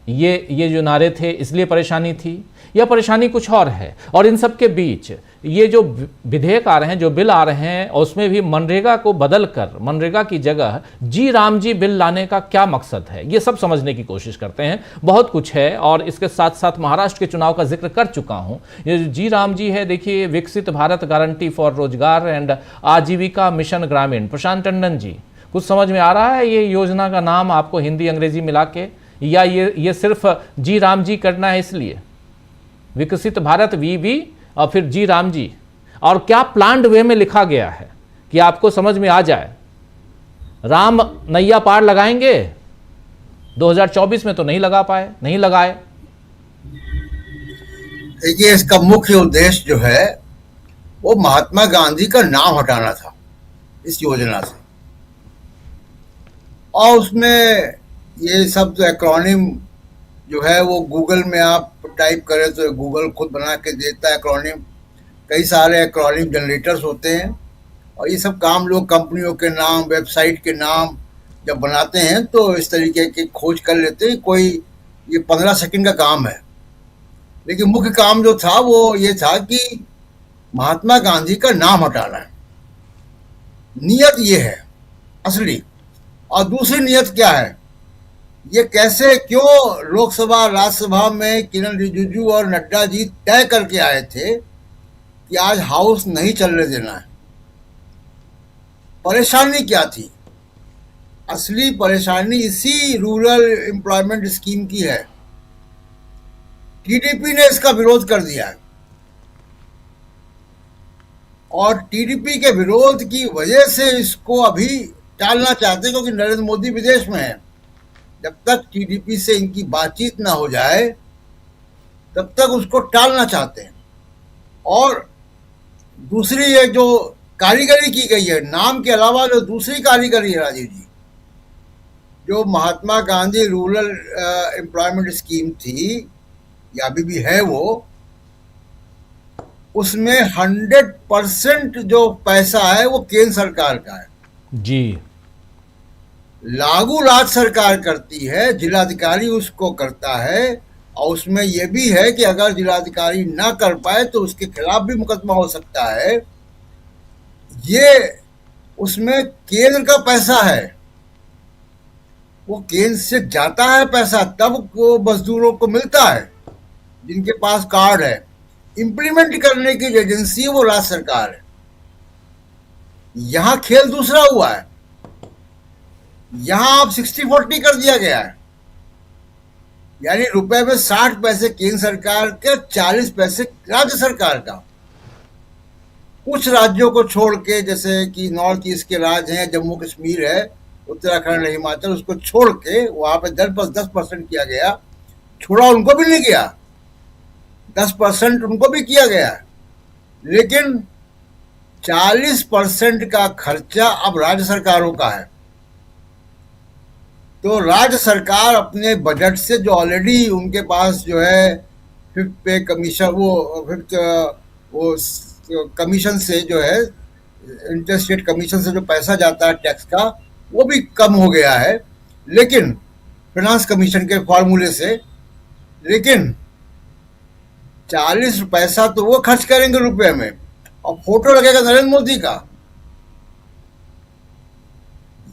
ये जो नारे थे इसलिए परेशानी थी, या परेशानी कुछ और है? और इन सब के बीच ये जो विधेयक आ रहे हैं, जो बिल आ रहे हैं, उसमें भी मनरेगा को बदलकर मनरेगा की जगह जी राम जी बिल लाने का क्या मकसद है, ये सब समझने की कोशिश करते हैं। बहुत कुछ है, और इसके साथ साथ महाराष्ट्र के चुनाव का जिक्र कर चुका हूं। ये जी राम जी है, देखिए, विकसित Bharat guarantee for Rozgar and Ajeevika mission ग्रामीण। प्रशांत टंडन जी, कुछ समझ में आ रहा है ये योजना का नाम आपको हिंदी अंग्रेजी मिला के, या ये सिर्फ जी राम जी करना है इसलिए? विकसित भारत वीवी और फिर जी राम जी, और क्या प्लान्ड वे में लिखा गया है कि आपको समझ में आ जाए? राम नैया पार लगाएंगे 2024 में, तो नहीं लगा पाए, नहीं लगाए। देखिए, इसका मुख्य उद्देश्य जो है वो महात्मा गांधी का नाम हटाना था इस योजना से, और उसमें ये सब जो एक्रोनिम जो है वो गूगल में आप टाइप करें तो गूगल खुद बना के देता है एक्रोनिम। कई सारे एक्रोनिम जनरेटर्स होते हैं, और ये सब काम लोग कंपनियों के नाम, वेबसाइट के नाम जब बनाते हैं तो इस तरीके की खोज कर लेते हैं। कोई ये 15 सेकंड का काम है, लेकिन मुख्य काम जो था वो ये था कि महात्मा गांधी का नाम हटाना है। नियत ये है असली। और दूसरी नियत क्या है, ये कैसे, क्यों लोकसभा राज्यसभा में किरण रिजिजू और नड्डा जी तय करके आए थे कि आज हाउस नहीं चलने देना है? परेशानी क्या थी? असली परेशानी इसी रूरल एम्प्लॉयमेंट स्कीम की है। टीडीपी ने इसका विरोध कर दिया है, और टीडीपी के विरोध की वजह से इसको अभी टालना चाहते हैं, क्योंकि नरेंद्र मोदी विदेश में है। जब तक टीडीपी से इनकी बातचीत ना हो जाए तब तक उसको टालना चाहते हैं। और दूसरी ये जो कारीगरी की गई है, नाम के अलावा जो दूसरी कारीगरी है राजीव जी, जो Mahatma Gandhi rural employment scheme थी, या अभी भी है वो, उसमें 100% जो पैसा है वो केंद्र सरकार का है जी। लागू राज्य सरकार करती है, जिलाधिकारी उसको करता है, और उसमें यह भी है कि अगर जिलाधिकारी ना कर पाए तो उसके खिलाफ भी मुकदमा हो सकता है। ये उसमें केंद्र का पैसा है, वो केंद्र से जाता है पैसा, तब वो मजदूरों को मिलता है जिनके पास कार्ड है। इंप्लीमेंट करने की एजेंसी है वो राज्य सरकार है। यहां खेल दूसरा हुआ है, यहां आप 60-40 कर दिया गया है, यानी रुपए में 60 पैसे केंद्र सरकार के, 40 पैसे राज्य सरकार का। कुछ राज्यों को छोड़ के, जैसे कि नॉर्थ ईस्ट के राज्य हैं, जम्मू कश्मीर है, उत्तराखंड, हिमाचल, उसको छोड़ के वहां पे 10% किया गया। छोड़ा उनको भी नहीं गया, 10% उनको भी किया गया, लेकिन 40% का खर्चा अब राज्य सरकारों का है। तो राज्य सरकार अपने बजट से, जो ऑलरेडी उनके पास जो है फिफ्थ पे कमीशन, वो कमीशन से जो है, इंटरस्टेट कमीशन से जो पैसा जाता है टैक्स का, वो भी कम हो गया है, लेकिन फाइनेंस कमीशन के फॉर्मूले से, लेकिन 40 पैसा तो वो खर्च करेंगे रुपए में, और फोटो लगेगा नरेंद्र मोदी का।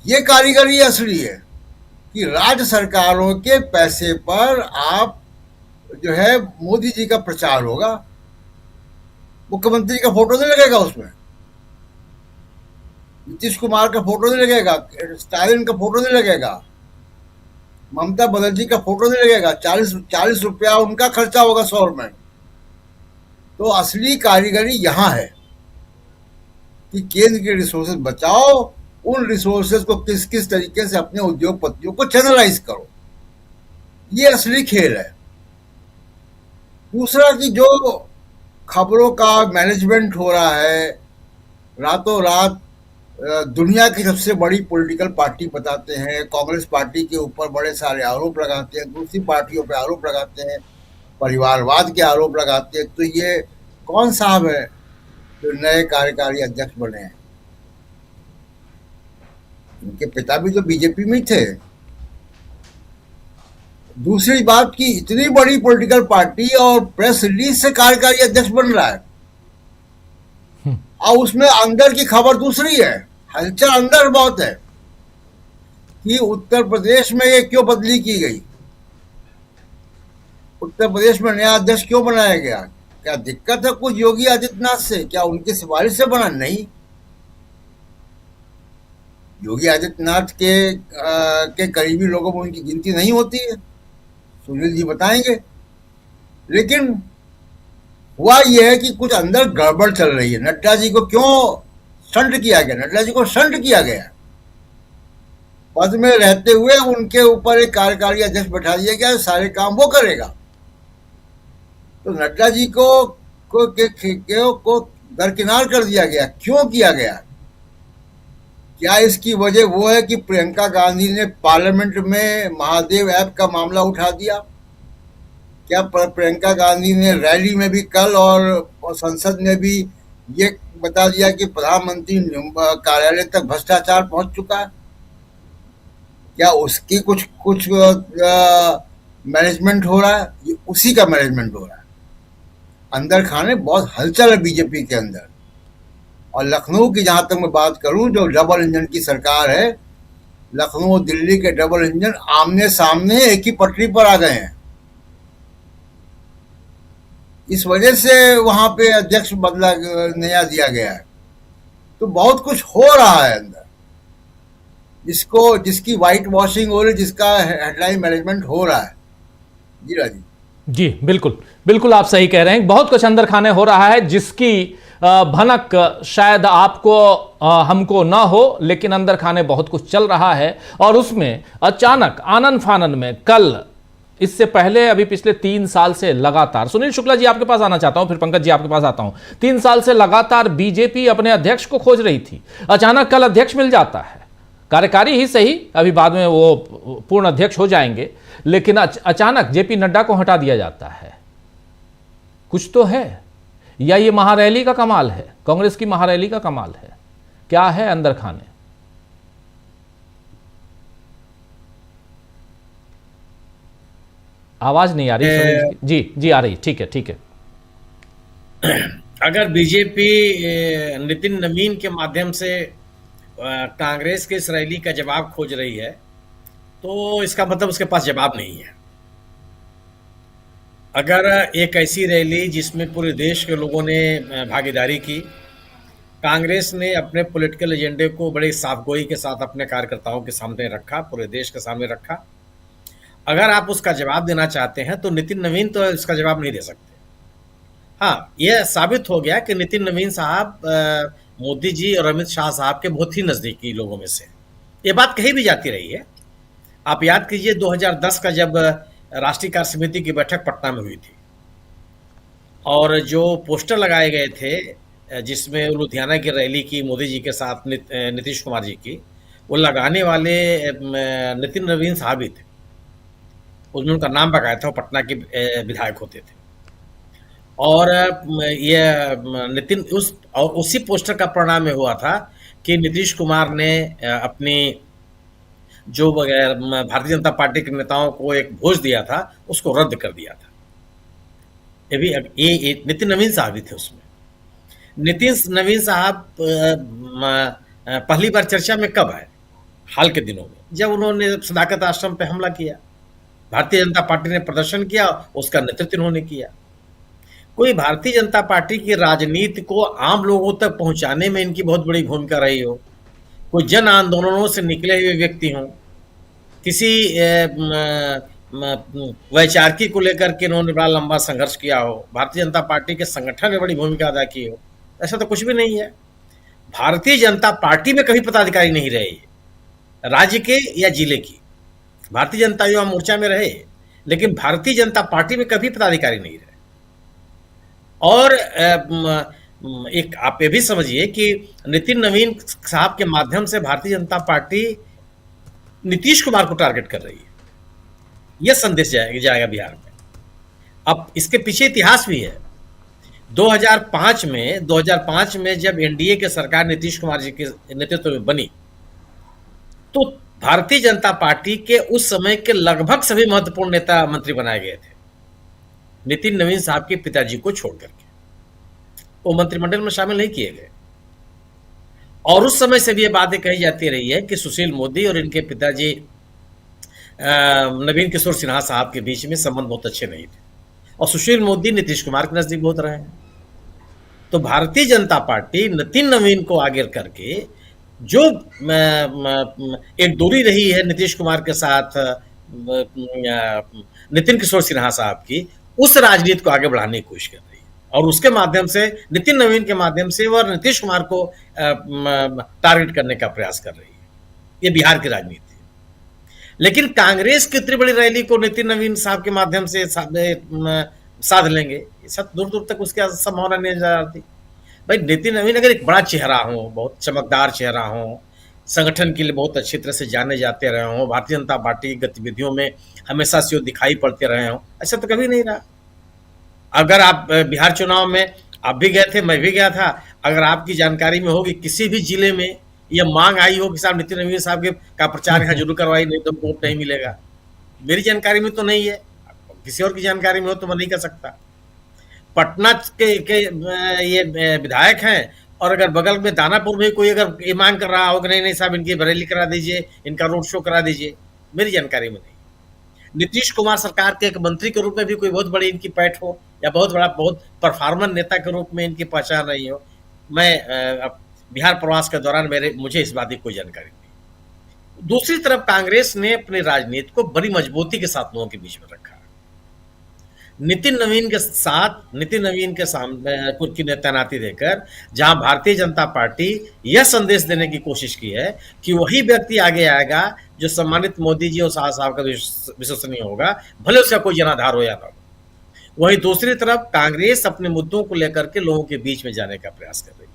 ये कारीगरी असली है कि राज्य सरकारों के पैसे पर आप जो है मोदी जी का प्रचार होगा, मुख्यमंत्री का फोटो नहीं लगेगा उसमें, नीतीश कुमार का फोटो नहीं लगेगा, स्टालिन का फोटो नहीं लगेगा, ममता बनर्जी का फोटो नहीं लगेगा, 40 रुपया उनका खर्चा होगा 100 में। तो असली कारीगरी यहाँ है कि केंद्र के रिसोर्सेज बचाओ, उन रिसोर्सेज को किस किस तरीके से अपने उद्योगपतियों को चैनलाइज करो, ये असली खेल है। दूसरा कि जो खबरों का मैनेजमेंट हो रहा है, रातों रात दुनिया की सबसे बड़ी पॉलिटिकल पार्टी बताते हैं, कांग्रेस पार्टी के ऊपर बड़े सारे आरोप लगाते हैं, दूसरी पार्टियों पे आरोप लगाते हैं, परिवारवाद के आरोप लगाते हैं। तो ये कौन साहब है जो नए कार्यकारी अध्यक्ष बने हैं? उनके पिता भी तो बीजेपी में थे। दूसरी बात कि इतनी बड़ी पॉलिटिकल पार्टी और प्रेस रिलीज से कार्यकारी अध्यक्ष बन रहा है, और उसमें अंदर की खबर दूसरी है। हलचल अंदर बहुत है कि उत्तर प्रदेश में ये क्यों बदली की गई, उत्तर प्रदेश में नया अध्यक्ष क्यों बनाया गया, क्या दिक्कत है कुछ योगी आदित्यनाथ से, क्या उनकी सिफारिश से बना? नहीं, योगी आदित्यनाथ के करीबी लोगों में उनकी गिनती नहीं होती है, सुनील जी बताएंगे। लेकिन हुआ यह है कि कुछ अंदर गड़बड़ चल रही है। नड्डा जी को क्यों शंट किया गया? नड्डा जी को शंट किया गया, पद में रहते हुए उनके ऊपर एक कार्यकारी अध्यक्ष बैठा दिया गया, सारे काम वो करेगा। तो नड्डा जी को दरकिनार कर दिया गया। क्यों किया गया? क्या इसकी वजह वो है कि प्रियंका गांधी ने पार्लियामेंट में महादेव ऐप का मामला उठा दिया? क्या प्रियंका गांधी ने रैली में भी कल और संसद में भी ये बता दिया कि प्रधानमंत्री कार्यालय तक भ्रष्टाचार पहुंच चुका है? क्या उसकी कुछ मैनेजमेंट हो रहा है? ये उसी का मैनेजमेंट हो रहा है। अंदर खाने बहुत हलचल है बीजेपी के अंदर। और लखनऊ की जहां तक मैं बात करूं, जो डबल इंजन की सरकार है, लखनऊ और दिल्ली के डबल इंजन आमने सामने एक ही पटरी पर आ गए हैं। इस वजह से वहां पे अध्यक्ष बदला नया दिया गया है। तो बहुत कुछ हो रहा है अंदर, जिसकी व्हाइट वॉशिंग हो रही है, जिसका हेडलाइन मैनेजमेंट हो रहा है। जी राजी जी, बिल्कुल बिल्कुल आप सही कह रहे हैं। बहुत कुछ अंदर खाने हो रहा है जिसकी भनक शायद आपको हमको ना हो, लेकिन अंदर खाने बहुत कुछ चल रहा है। और उसमें अचानक आनन फानन में कल, इससे पहले अभी पिछले 3 साल से लगातार, सुनील शुक्ला जी आपके पास आना चाहता हूं, फिर पंकज जी आपके पास आता हूं। 3 साल से लगातार बीजेपी अपने अध्यक्ष को खोज रही थी। अचानक कल अध्यक्ष मिल जाता है, कार्यकारी ही सही, अभी बाद में वो पूर्ण अध्यक्ष हो जाएंगे, लेकिन अचानक जेपी नड्डा को हटा दिया जाता है। कुछ तो है, या ये महारैली का कमाल है, कांग्रेस की महारैली का कमाल है? क्या है अंदर खाने? आवाज नहीं आ रही जी आ रही, ठीक है। अगर बीजेपी नितिन नवीन के माध्यम से कांग्रेस के इस रैली का जवाब खोज रही है, तो इसका मतलब उसके पास जवाब नहीं है। अगर एक ऐसी रैली जिसमें पूरे देश के लोगों ने भागीदारी की, कांग्रेस ने अपने पॉलिटिकल एजेंडे को बड़े साफगोई के साथ अपने कार्यकर्ताओं के सामने रखा, पूरे देश के सामने रखा, अगर आप उसका जवाब देना चाहते हैं तो नितिन नवीन तो इसका जवाब नहीं दे सकते। हाँ, यह साबित हो गया कि नितिन नवीन साहब मोदी जी और अमित शाह साहब के बहुत ही नज़दीकी लोगों में से, ये बात कही भी जाती रही है। आप याद कीजिए 2010 का जब राष्ट्रीय कार्य समिति की बैठक पटना में हुई थी, और जो पोस्टर लगाए गए थे जिसमें लुधियाना की रैली की मोदी जी के साथ नीतीश कुमार जी की, वो लगाने वाले नितिन नवीन साहब ही थे। उसमें उनका नाम बकाया था, वो पटना के विधायक होते थे। और ये नितिन उसी पोस्टर का परिणाम हुआ था कि नीतीश कुमार ने अपनी जो भारतीय जनता पार्टी के नेताओं को एक भोज दिया था, उसको रद्द कर दिया था। ये नितिन नवीन साहब ही थे उसमें। नितिन नवीन साहब पहली बार चर्चा में कब आए? हाल के दिनों में। जब उन्होंने सदाकत आश्रम पे हमला किया। भारतीय जनता पार्टी ने प्रदर्शन किया, उसका नेतृत्व इन्होंने किया। कोई भारतीय जनता पार्टी की राजनीति को आम लोगों तक पहुंचाने में इनकी बहुत बड़ी भूमिका रही हो, कोई जन आंदोलनों से निकले हुए व्यक्ति हों, किसी वैचारिकी को लेकर के इन्होंने बड़ा लंबा संघर्ष किया हो, भारतीय जनता पार्टी के संगठन में बड़ी भूमिका अदा की हो, ऐसा तो कुछ भी नहीं है। भारतीय जनता पार्टी में कभी पदाधिकारी नहीं रहे, राज्य के या जिले की। भारतीय जनता युवा मोर्चा में रहे, लेकिन भारतीय जनता पार्टी में कभी पदाधिकारी नहीं रहे। और एक आप ये भी समझिए कि नितिन नवीन साहब के माध्यम से भारतीय जनता पार्टी नीतीश कुमार को टारगेट कर रही है, यह संदेश जाएगा बिहार में। अब इसके पीछे इतिहास भी है। 2005 में जब एनडीए की सरकार नीतीश कुमार जी के नेतृत्व में बनी, तो भारतीय जनता पार्टी के उस समय के लगभग सभी महत्वपूर्ण नेता मंत्री बनाए गए थे, नितिन नवीन साहब के पिताजी को छोड़ करके। वो मंत्रिमंडल में शामिल नहीं किए गए। और उस समय से भी ये बातें कही जाती रही है कि सुशील मोदी और इनके पिताजी नवीन किशोर सिन्हा साहब के बीच में संबंध बहुत अच्छे नहीं थे, और सुशील मोदी नीतीश कुमार के नजदीक बहुत रहे हैं। तो भारतीय जनता पार्टी नितिन नवीन को आगे करके जो एक दूरी रही है नीतीश कुमार के साथ नितिन किशोर सिन्हा साहब की, उस राजनीति को आगे बढ़ाने की कोशिश कर रही है। और उसके माध्यम से नितिन नवीन के माध्यम से वह नीतीश कुमार को टारगेट करने का प्रयास कर रही है। ये बिहार की राजनीति है। लेकिन कांग्रेस की इतनी बड़ी रैली को नितिन नवीन साहब के माध्यम से साध लेंगे, सब दूर दूर तक उसकी संभावना नहीं नजर आती। भाई नितिन नवीन अगर एक बड़ा चेहरा हो, बहुत चमकदार चेहरा हो, संगठन के लिए बहुत अच्छी तरह से जाने जाते रहे हों, भारतीय जनता पार्टी की गतिविधियों में हमेशा से दिखाई पड़ते रहे हों, ऐसा तो कभी नहीं रहा। अगर आप बिहार चुनाव में आप भी गए थे, मैं भी गया था, अगर आपकी जानकारी में होगी किसी भी जिले में यह मांग आई हो कि साहब नितिन नवीन साहब का प्रचार यहाँ जरूर करवाई, नहीं तो वोट नहीं मिलेगा, मेरी जानकारी में तो नहीं है। किसी और की जानकारी में हो तो मैं नहीं कर सकता। पटना के ये विधायक हैं, और अगर बगल में दानापुर में कोई अगर ये मांग कर रहा हो कि नहीं साहब इनकी रैली करा दीजिए, इनका रोड शो करा दीजिए, मेरी जानकारी में नहीं। नीतीश कुमार सरकार के एक मंत्री के रूप में भी कोई बहुत बड़ी इनकी पैठ हो, या बहुत परफॉर्मर नेता के रूप में इनकी पहचान रही हो, मैं बिहार प्रवास के दौरान मुझे इस बात की कोई जानकारी नहीं। दूसरी तरफ कांग्रेस ने अपनी राजनीति को बड़ी मजबूती के साथ लोगों के बीच में रखा। नितिन नवीन के सामने की तैनाती देकर जहां भारतीय जनता पार्टी यह संदेश देने की कोशिश की है कि वही व्यक्ति आगे आएगा जो सम्मानित मोदी जी और शाह साहब का विश्वसनीय होगा, भले उसका कोई जनाधार हो या ना हो। वहीं दूसरी तरफ कांग्रेस अपने मुद्दों को लेकर के लोगों के बीच में जाने का प्रयास कर रही है,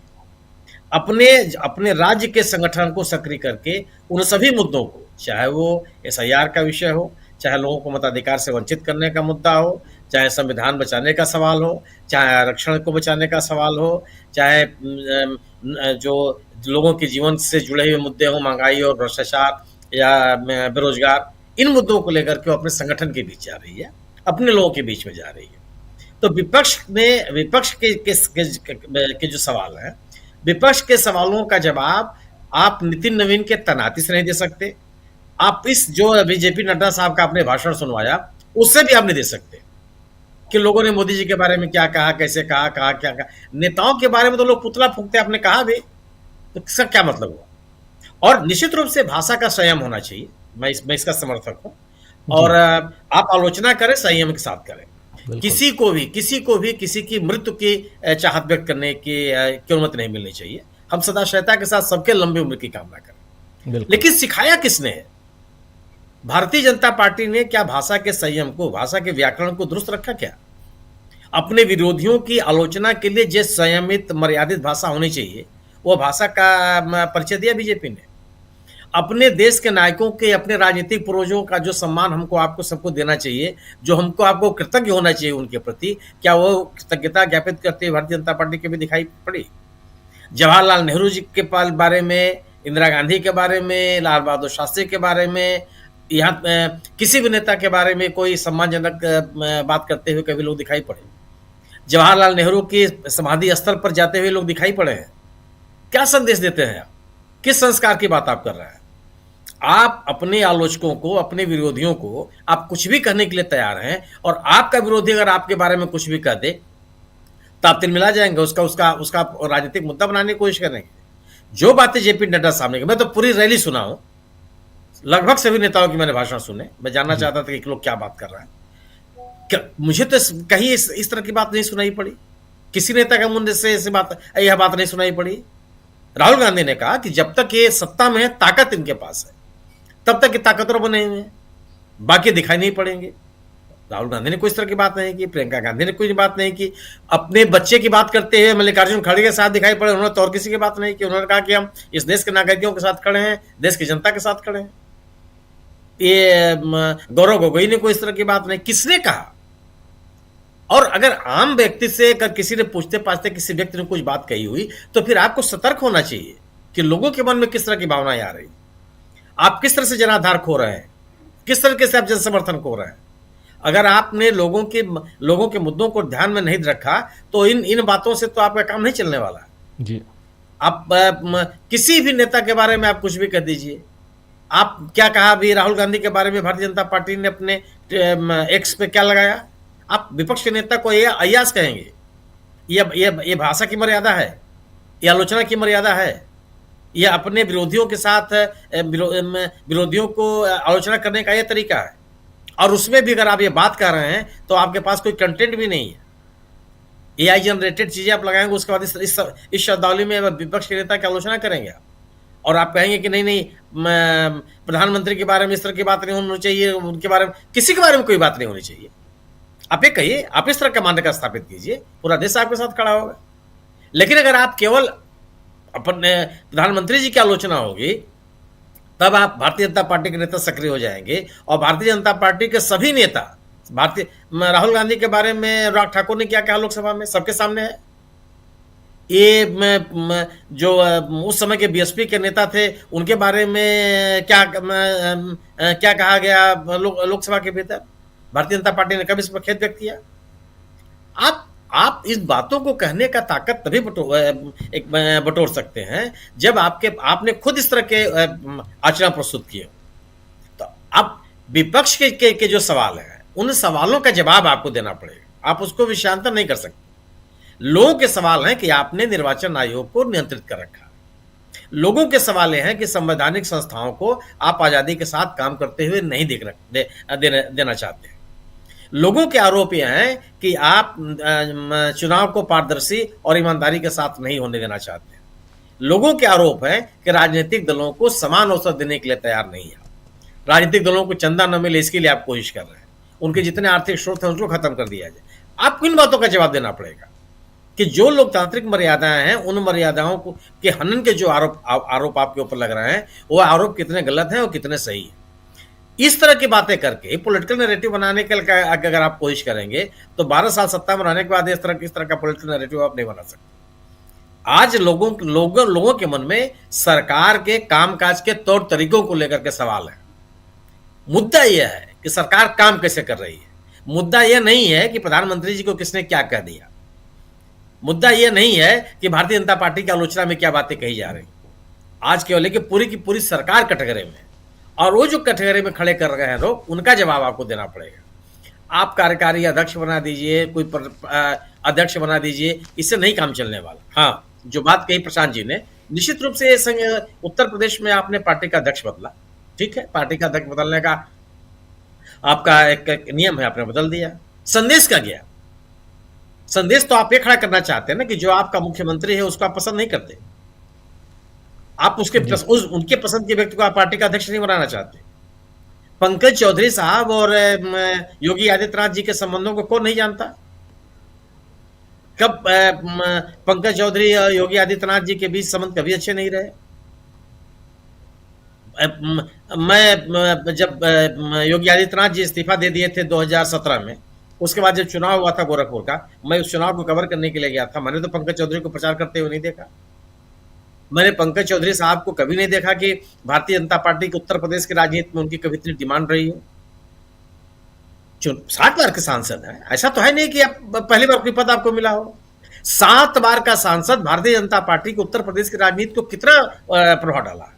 अपने राज्य के संगठन को सक्रिय करके उन सभी मुद्दों को, चाहे वो SIR का विषय हो, चाहे लोगों को मताधिकार से वंचित करने का मुद्दा हो, चाहे संविधान बचाने का सवाल हो, चाहे आरक्षण को बचाने का सवाल हो, चाहे जो लोगों के जीवन से जुड़े हुए मुद्दे हो, महंगाई और भ्रष्टाचार या बेरोजगार, इन मुद्दों को लेकर के अपने संगठन के बीच जा रही है, अपने लोगों के बीच में जा रही है। तो विपक्ष के जो सवाल हैं, विपक्ष के सवालों का जवाब आप नितिन नवीन के तैनाती से नहीं दे सकते। आप इस जो बीजेपी नड्डा साहब का आपने भाषण सुनवाया, उससे भी आप नहीं दे सकते कि लोगों ने मोदी जी के बारे में क्या कहा, कैसे कहा, क्या कहा। नेताओं के बारे में तो लोग पुतला फूंकते, आपने कहा भी, तो इसका क्या मतलब हुआ? और निश्चित रूप से भाषा का संयम होना चाहिए, मैं इसका समर्थक हूं। और आप आलोचना करें, संयम के साथ करें। किसी को भी किसी की मृत्यु की चाहत व्यक्त करने की अनुमति नहीं मिलनी चाहिए। हम सदाशयता के साथ सबके लंबी उम्र की कामना करें, लेकिन सिखाया किसने है? भारतीय जनता पार्टी ने क्या भाषा के संयम को, भाषा के व्याकरण को दुरुस्त रखा? क्या अपने विरोधियों की आलोचना के लिए जिस संयमित मर्यादित भाषा होनी चाहिए, वो भाषा का परिचय दिया बीजेपी ने। अपने देश के नायकों के, अपने राजनीतिक पूर्वजों का जो सम्मान हमको आपको सबको देना चाहिए, जो आपको कृतज्ञ होना चाहिए उनके प्रति, क्या वो कृतज्ञता ज्ञापित करते हुए भारतीय जनता पार्टी के भी दिखाई पड़ी? जवाहरलाल नेहरू जी के बारे में, इंदिरा गांधी के बारे में, लाल बहादुर शास्त्री के बारे में, यहाँ किसी भी नेता के बारे में कोई सम्मानजनक बात करते हुए कभी लोग दिखाई पड़े? जवाहरलाल नेहरू की समाधि स्थल पर जाते हुए लोग दिखाई पड़े हैं? क्या संदेश देते हैं आप? किस संस्कार की बात आप कर रहे हैं? आप अपने आलोचकों को, अपने विरोधियों को आप कुछ भी कहने के लिए तैयार हैं, और आपका विरोधी अगर आपके बारे में कुछ भी कह दे तो आप तिलमिला जाएंगे, उसका राजनीतिक मुद्दा बनाने की कोशिश करेंगे। जो बातें जेपी नड्डा सामने, मैं तो पूरी रैली सुना हूं, लगभग सभी नेताओं की मैंने भाषण सुने। मैं जानना चाहता था कि लोग क्या बात कर रहे हैं। क्या मुझे तो कहीं इस तरह की बात नहीं सुनाई पड़ी, किसी नेता के मुंह से यह बात नहीं सुनाई पड़ी। राहुल गांधी ने कहा कि जब तक ये सत्ता में है, ताकत इनके पास है, तब तक ये ताकतवर बने हुए हैं, बाकी दिखाई नहीं पड़ेंगे। राहुल गांधी ने कोई इस तरह की बात नहीं की, प्रियंका गांधी ने कोई बात नहीं की। अपने बच्चे की बात करते हुए मल्लिकार्जुन खड़गे के साथ दिखाई पड़े, उन्होंने तो और किसी की बात नहीं की। उन्होंने कहा कि हम इस देश के नागरिकों के साथ खड़े हैं, देश की जनता के साथ खड़े हैं। ये गौरव गोगोई ने कोई इस तरह की बात नहीं। किसने कहा? और अगर आम व्यक्ति से अगर किसी ने पूछते पाछते किसी व्यक्ति ने कुछ बात कही हुई, तो फिर आपको सतर्क होना चाहिए कि लोगों के मन में किस तरह की भावनाएं आ रही, आप किस तरह से जनाधार खो रहे हैं, किस तरीके से आप जन समर्थन खो रहे हैं। अगर आपने लोगों के मुद्दों को ध्यान में नहीं रखा, तो इन बातों से तो आपका काम नहीं चलने वाला जी। आप किसी भी नेता के बारे में आप कुछ भी कह दीजिए। आप क्या कहा अभी राहुल गांधी के बारे में, भारतीय जनता पार्टी ने अपने एक्स पे क्या लगाया? आप विपक्ष के नेता को ये अयास कहेंगे? ये भाषा की मर्यादा है? ये आलोचना की मर्यादा है? ये अपने विरोधियों के साथ विरोधियों को आलोचना करने का ये तरीका है? और उसमें भी अगर आप ये बात कर रहे हैं तो आपके पास कोई कंटेंट भी नहीं है, AI जनरेटेड चीजें आप लगाएंगे, उसके बाद इस शब्दावली में विपक्ष के नेता की आलोचना करेंगे आप, और आप कहेंगे कि नहीं प्रधानमंत्री के बारे में इस तरह की बात नहीं होनी चाहिए, उनके बारे में किसी के बारे में कोई बात नहीं होनी चाहिए। आप ये कहिए, आप इस तरह का मान्यता स्थापित कीजिए, पूरा देश आपके साथ खड़ा होगा। लेकिन अगर आप केवल अपने प्रधानमंत्री जी की आलोचना होगी, तब आप भारतीय जनता पार्टी के नेता सक्रिय हो जाएंगे, और भारतीय जनता पार्टी के सभी नेता राहुल गांधी के बारे में अनुराग ठाकुर ने क्या कहा लोकसभा में, सबके सामने है। ये जो उस समय के बीएसपी के नेता थे, उनके बारे में क्या कहा गया लोकसभा के भीतर, भारतीय जनता पार्टी ने कभी इस पर खेद व्यक्त किया? आप इस बातों को कहने का ताकत तभी बटोर सकते हैं जब आपने खुद इस तरह के आचरण प्रस्तुत किए। तो अब विपक्ष के जो सवाल हैं, उन सवालों का जवाब आपको देना पड़ेगा, आप उसको विषयांतर नहीं कर सकते। लोगों के सवाल हैं कि आपने निर्वाचन आयोग को नियंत्रित कर रखा, लोगों के सवाल हैं कि संवैधानिक संस्थाओं को आप आजादी के साथ काम करते हुए नहीं देना चाहते। लोगों के आरोप यह हैं कि आप चुनाव को पारदर्शी और ईमानदारी के साथ नहीं होने देना चाहते। लोगों के आरोप है कि राजनीतिक दलों को समान अवसर देने के लिए तैयार नहीं है, राजनीतिक दलों को चंदा न मिले इसके लिए आप कोशिश कर रहे हैं, उनके जितने आर्थिक स्रोत हैं उनको खत्म कर दिया जाए। आपको इन बातों का जवाब देना पड़ेगा कि जो लोकतांत्रिक मर्यादाएं हैं, उन मर्यादाओं को के हनन के जो आरोप आपके ऊपर लग रहे हैं, वो आरोप कितने गलत हैं और कितने सही हैं। इस तरह की बातें करके पॉलिटिकल नैरेटिव बनाने के अगर आप कोशिश करेंगे, तो 12 साल सत्ता में रहने के बाद इस तरह का पॉलिटिकल नैरेटिव आप नहीं बना सकते। आज लोगों के मन में सरकार के कामकाज के तौर तरीकों को लेकर के सवाल है। मुद्दा यह है कि सरकार काम कैसे कर रही है, मुद्दा यह नहीं है कि प्रधानमंत्री जी को किसने क्या कह दिया, मुद्दा यह नहीं है कि भारतीय जनता पार्टी की आलोचना में क्या बातें कही जा रही। आज केवल है कि पूरी की पूरी सरकार कटघरे में, और वो जो कटघरे में खड़े कर रहे हैं लोग, उनका जवाब आपको देना पड़ेगा। आप कार्यकारी अध्यक्ष बना दीजिए, कोई अध्यक्ष बना दीजिए, इससे नहीं काम चलने वाला। हाँ, जो बात कही प्रशांत जी ने, निश्चित रूप से उत्तर प्रदेश में आपने पार्टी का अध्यक्ष बदला, ठीक है, पार्टी का अध्यक्ष बदलने का आपका एक नियम है, आपने बदल दिया। संदेश का गया संदेश, तो आप ये खड़ा करना चाहते हैं ना कि जो आपका मुख्यमंत्री है उसको आप पसंद नहीं करते, आप उनके पसंद के व्यक्ति को आप पार्टी का अध्यक्ष नहीं बनाना चाहते। पंकज चौधरी साहब और योगी आदित्यनाथ जी के संबंधों को कौन नहीं जानता? कब पंकज चौधरी और योगी आदित्यनाथ जी के बीच संबंध कभी अच्छे नहीं रहे। मैं जब योगी आदित्यनाथ जी इस्तीफा दे दिए थे 2017 में, उसके बाद जब चुनाव हुआ था गोरखपुर का, मैं उस चुनाव को कवर करने के लिए गया था। मैंने तो पंकज चौधरी को प्रचार करते हुए नहीं देखा। मैंने पंकज चौधरी साहब को कभी नहीं देखा कि भारतीय जनता पार्टी के उत्तर प्रदेश की राजनीति में उनकी कभी इतनी डिमांड रही हो। 7 बार के सांसद हैं, ऐसा तो है नहीं कि आप पहली बार कोई पद आपको मिला हो। 7 बार का सांसद भारतीय जनता पार्टी के उत्तर प्रदेश की राजनीति को कितना प्रभाव डाला,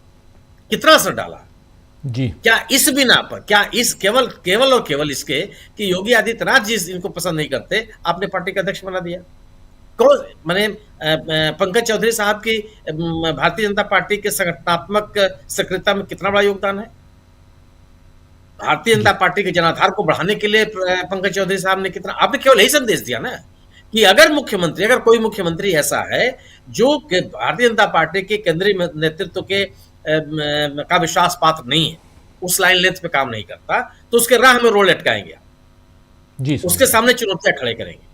कितना असर डाला। जी। क्या इस बिना पर, क्या इस केवल और केवल इसके कि योगी आदित्यनाथ जी इनको पसंद नहीं करते, आपने पार्टी का अध्यक्ष बना दिया? कौन मैंने पंकज चौधरी साहब की भारतीय जनता पार्टी के संगठनात्मक सक्रियता में कितना बड़ा योगदान है? भारतीय जनता पार्टी के जनाधार को बढ़ाने के लिए पंकज चौधरी साहब ने कितना, आपने केवल यही संदेश दिया ना कि अगर कोई मुख्यमंत्री ऐसा है जो भारतीय जनता पार्टी के केंद्रीय नेतृत्व के का विश्वास पात्र नहीं है, उस लाइन लेंथ पे काम नहीं करता, तो उसके राह में रोड लटकाएंगे, जी, उसके सामने चुनौतियां खड़े करेंगे।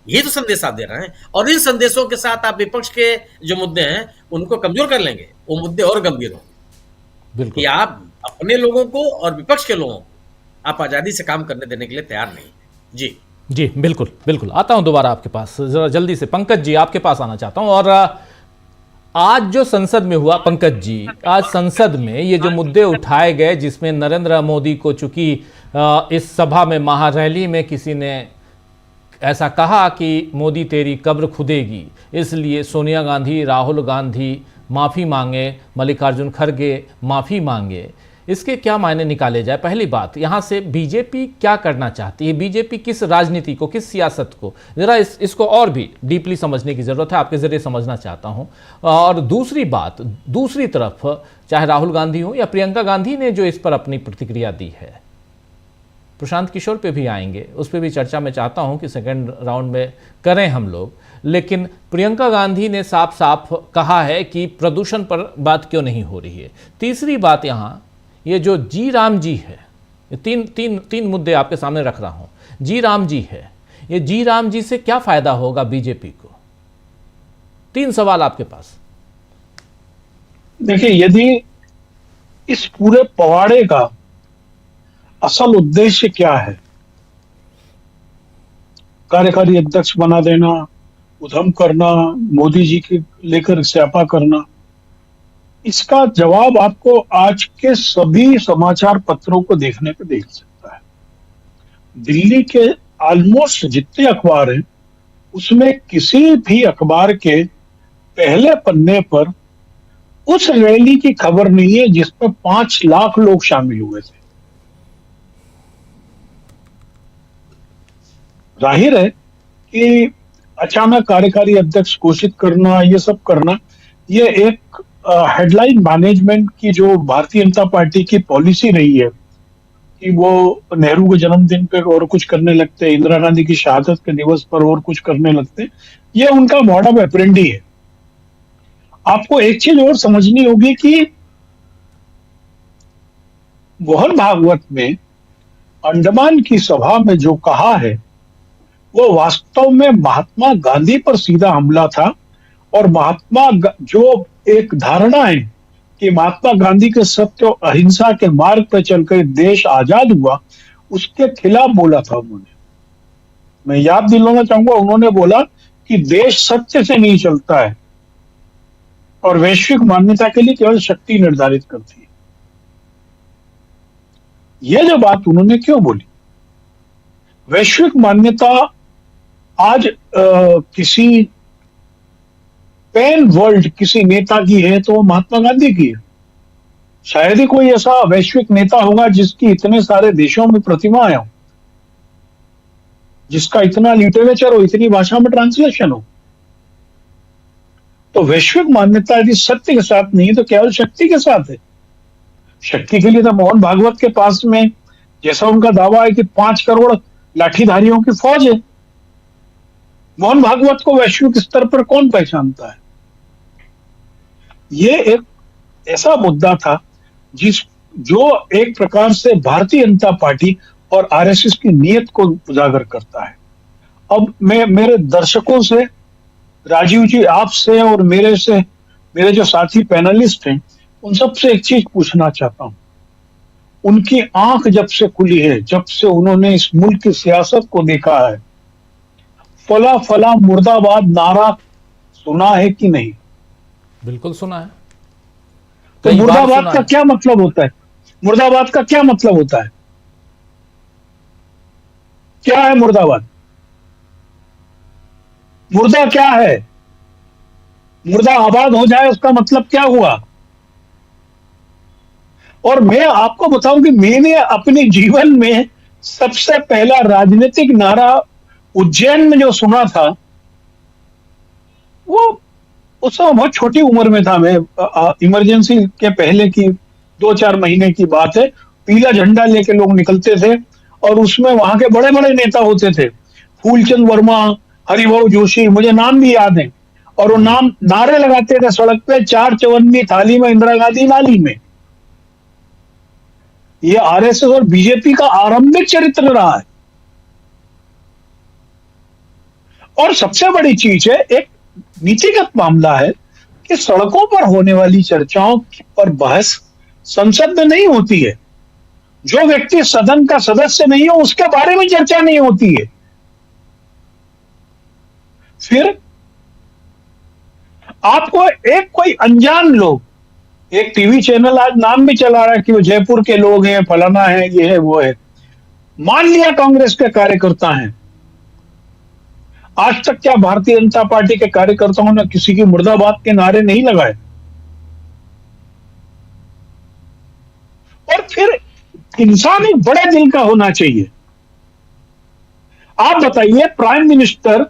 ये तो संदेश आप दे रहे हैं, और इन संदेशों के साथ आप विपक्ष के जो मुद्दे हैं उनको कमजोर कर लेंगे, वो मुद्दे और गंभीर होंगे कि आप अपने लोगों को और विपक्ष के लोगों को आप आजादी से काम करने देने के लिए तैयार नहीं। जी जी, बिल्कुल बिल्कुल, आता हूं दोबारा आपके पास, जरा जल्दी से पंकज जी आपके पास आना चाहता हूं। और आज जो संसद में हुआ, पंकज जी, आज संसद में ये जो मुद्दे उठाए गए जिसमें नरेंद्र मोदी को, चूंकि इस सभा में महारैली में किसी ने ऐसा कहा कि मोदी तेरी कब्र खुदेगी, इसलिए सोनिया गांधी, राहुल गांधी माफ़ी मांगे, मल्लिकार्जुन खड़गे माफ़ी मांगे, इसके क्या मायने निकाले जाए? पहली बात, यहाँ से बीजेपी क्या करना चाहती है? बीजेपी किस राजनीति को, किस सियासत को, ज़रा इसको और भी डीपली समझने की ज़रूरत है, आपके ज़रिए समझना चाहता हूँ। और दूसरी बात, दूसरी तरफ चाहे राहुल गांधी हो या प्रियंका गांधी ने जो इस पर अपनी प्रतिक्रिया दी है, प्रशांत किशोर पे भी आएंगे, उस पर भी चर्चा मैं चाहता हूं कि सेकंड राउंड में करें हम लोग। लेकिन प्रियंका गांधी ने साफ साफ कहा है कि प्रदूषण पर बात क्यों नहीं हो रही है। तीसरी बात, यहाँ ये जो जी राम जी है, ये तीन मुद्दे आपके सामने रख रहा हूं। जी राम जी है, ये जी राम जी से क्या फायदा होगा बीजेपी को? 3 सवाल आपके पास। देखिए, यदि इस पूरे पवाड़े का असल उद्देश्य क्या है, कार्यकारी अध्यक्ष बना देना, उधम करना, मोदी जी के लेकर स्यापा करना, इसका जवाब आपको आज के सभी समाचार पत्रों को देखने पे देख सकता है। दिल्ली के ऑलमोस्ट जितने अखबार हैं उसमें किसी भी अखबार के पहले पन्ने पर उस रैली की खबर नहीं है जिसमें 5 लाख लोग शामिल हुए थे। जाहिर है कि अचानक कार्यकारी अध्यक्ष घोषित करना, ये सब करना, ये एक हेडलाइन मैनेजमेंट की जो भारतीय जनता पार्टी की पॉलिसी रही है कि वो नेहरू के जन्मदिन पे और कुछ करने लगते हैं, इंदिरा गांधी की शहादत के दिवस पर और कुछ करने लगते हैं, ये उनका मॉडम ऑपरेंडी है। आपको एक चीज और समझनी होगी कि मोहन भागवत में अंडमान की सभा में जो कहा है वो वास्तव में महात्मा गांधी पर सीधा हमला था, और जो एक धारणा है कि महात्मा गांधी के सत्य और अहिंसा के मार्ग पर चलकर देश आजाद हुआ, उसके खिलाफ बोला था उन्होंने। मैं याद दिलाना चाहूंगा, उन्होंने बोला कि देश सत्य से नहीं चलता है और वैश्विक मान्यता के लिए केवल शक्ति निर्धारित करती है। यह जो बात उन्होंने क्यों बोली? वैश्विक मान्यता आज किसी पैन वर्ल्ड किसी नेता की है तो वो महात्मा गांधी की है। शायद ही कोई ऐसा वैश्विक नेता होगा जिसकी इतने सारे देशों में प्रतिमाएं हो, जिसका इतना लिटरेचर हो, इतनी भाषा में ट्रांसलेशन हो। तो वैश्विक मान्यता यदि सत्य के साथ नहीं है तो केवल शक्ति के साथ है। शक्ति के लिए तो मोहन भागवत के पास में, जैसा उनका दावा है कि 5 करोड़ लाठीधारियों की फौज है, मोहन भागवत को वैश्विक स्तर पर कौन पहचानता है? ये एक ऐसा मुद्दा था जो एक प्रकार से भारतीय जनता पार्टी और आरएसएस की नीयत को उजागर करता है। अब मैं मेरे दर्शकों से, राजीव जी आपसे और मेरे जो साथी पैनलिस्ट हैं, उन सबसे एक चीज पूछना चाहता हूं। उनकी आंख जब से खुली है, जब से उन्होंने इस मुल्क की सियासत को देखा है, फला फला मुर्दाबाद नारा सुना है कि नहीं? बिल्कुल सुना है। तो मुर्दाबाद का क्या मतलब होता है? मुर्दाबाद का क्या मतलब होता है? क्या है मुर्दाबाद? मुर्दा क्या है? मुर्दा आबाद हो जाए उसका मतलब क्या हुआ? और मैं आपको बताऊं कि मैंने अपने जीवन में सबसे पहला राजनीतिक नारा उज्जैन में जो सुना था, वो उस समय बहुत छोटी उम्र में था मैं, इमरजेंसी के पहले की 2-4 महीने की बात है। पीला झंडा लेके लोग निकलते थे और उसमें वहां के बड़े बड़े नेता होते थे, फूलचंद वर्मा, हरिभाऊ जोशी, मुझे नाम भी याद है। और वो नाम नारे लगाते थे सड़क पे, 4 चवन्नी थाली में, इंदिरा गांधी नाली में। ये आरएसएस और बीजेपी का आरंभिक चरित्र रहा है। और सबसे बड़ी चीज है, एक नीतिगत मामला है कि सड़कों पर होने वाली चर्चाओं पर बहस संसद में नहीं होती है। जो व्यक्ति सदन का सदस्य नहीं हो उसके बारे में चर्चा नहीं होती है। फिर आपको एक कोई अनजान लोग, एक टीवी चैनल आज नाम भी चला रहा है कि वो जयपुर के लोग हैं, फलाना है, ये है, वो है, मान लिया कांग्रेस के कार्यकर्ता हैं। आज तक क्या भारतीय जनता पार्टी के कार्यकर्ताओं ने किसी की मुर्दाबाद के नारे नहीं लगाए? और फिर इंसान एक बड़े दिल का होना चाहिए। आप बताइए, प्राइम मिनिस्टर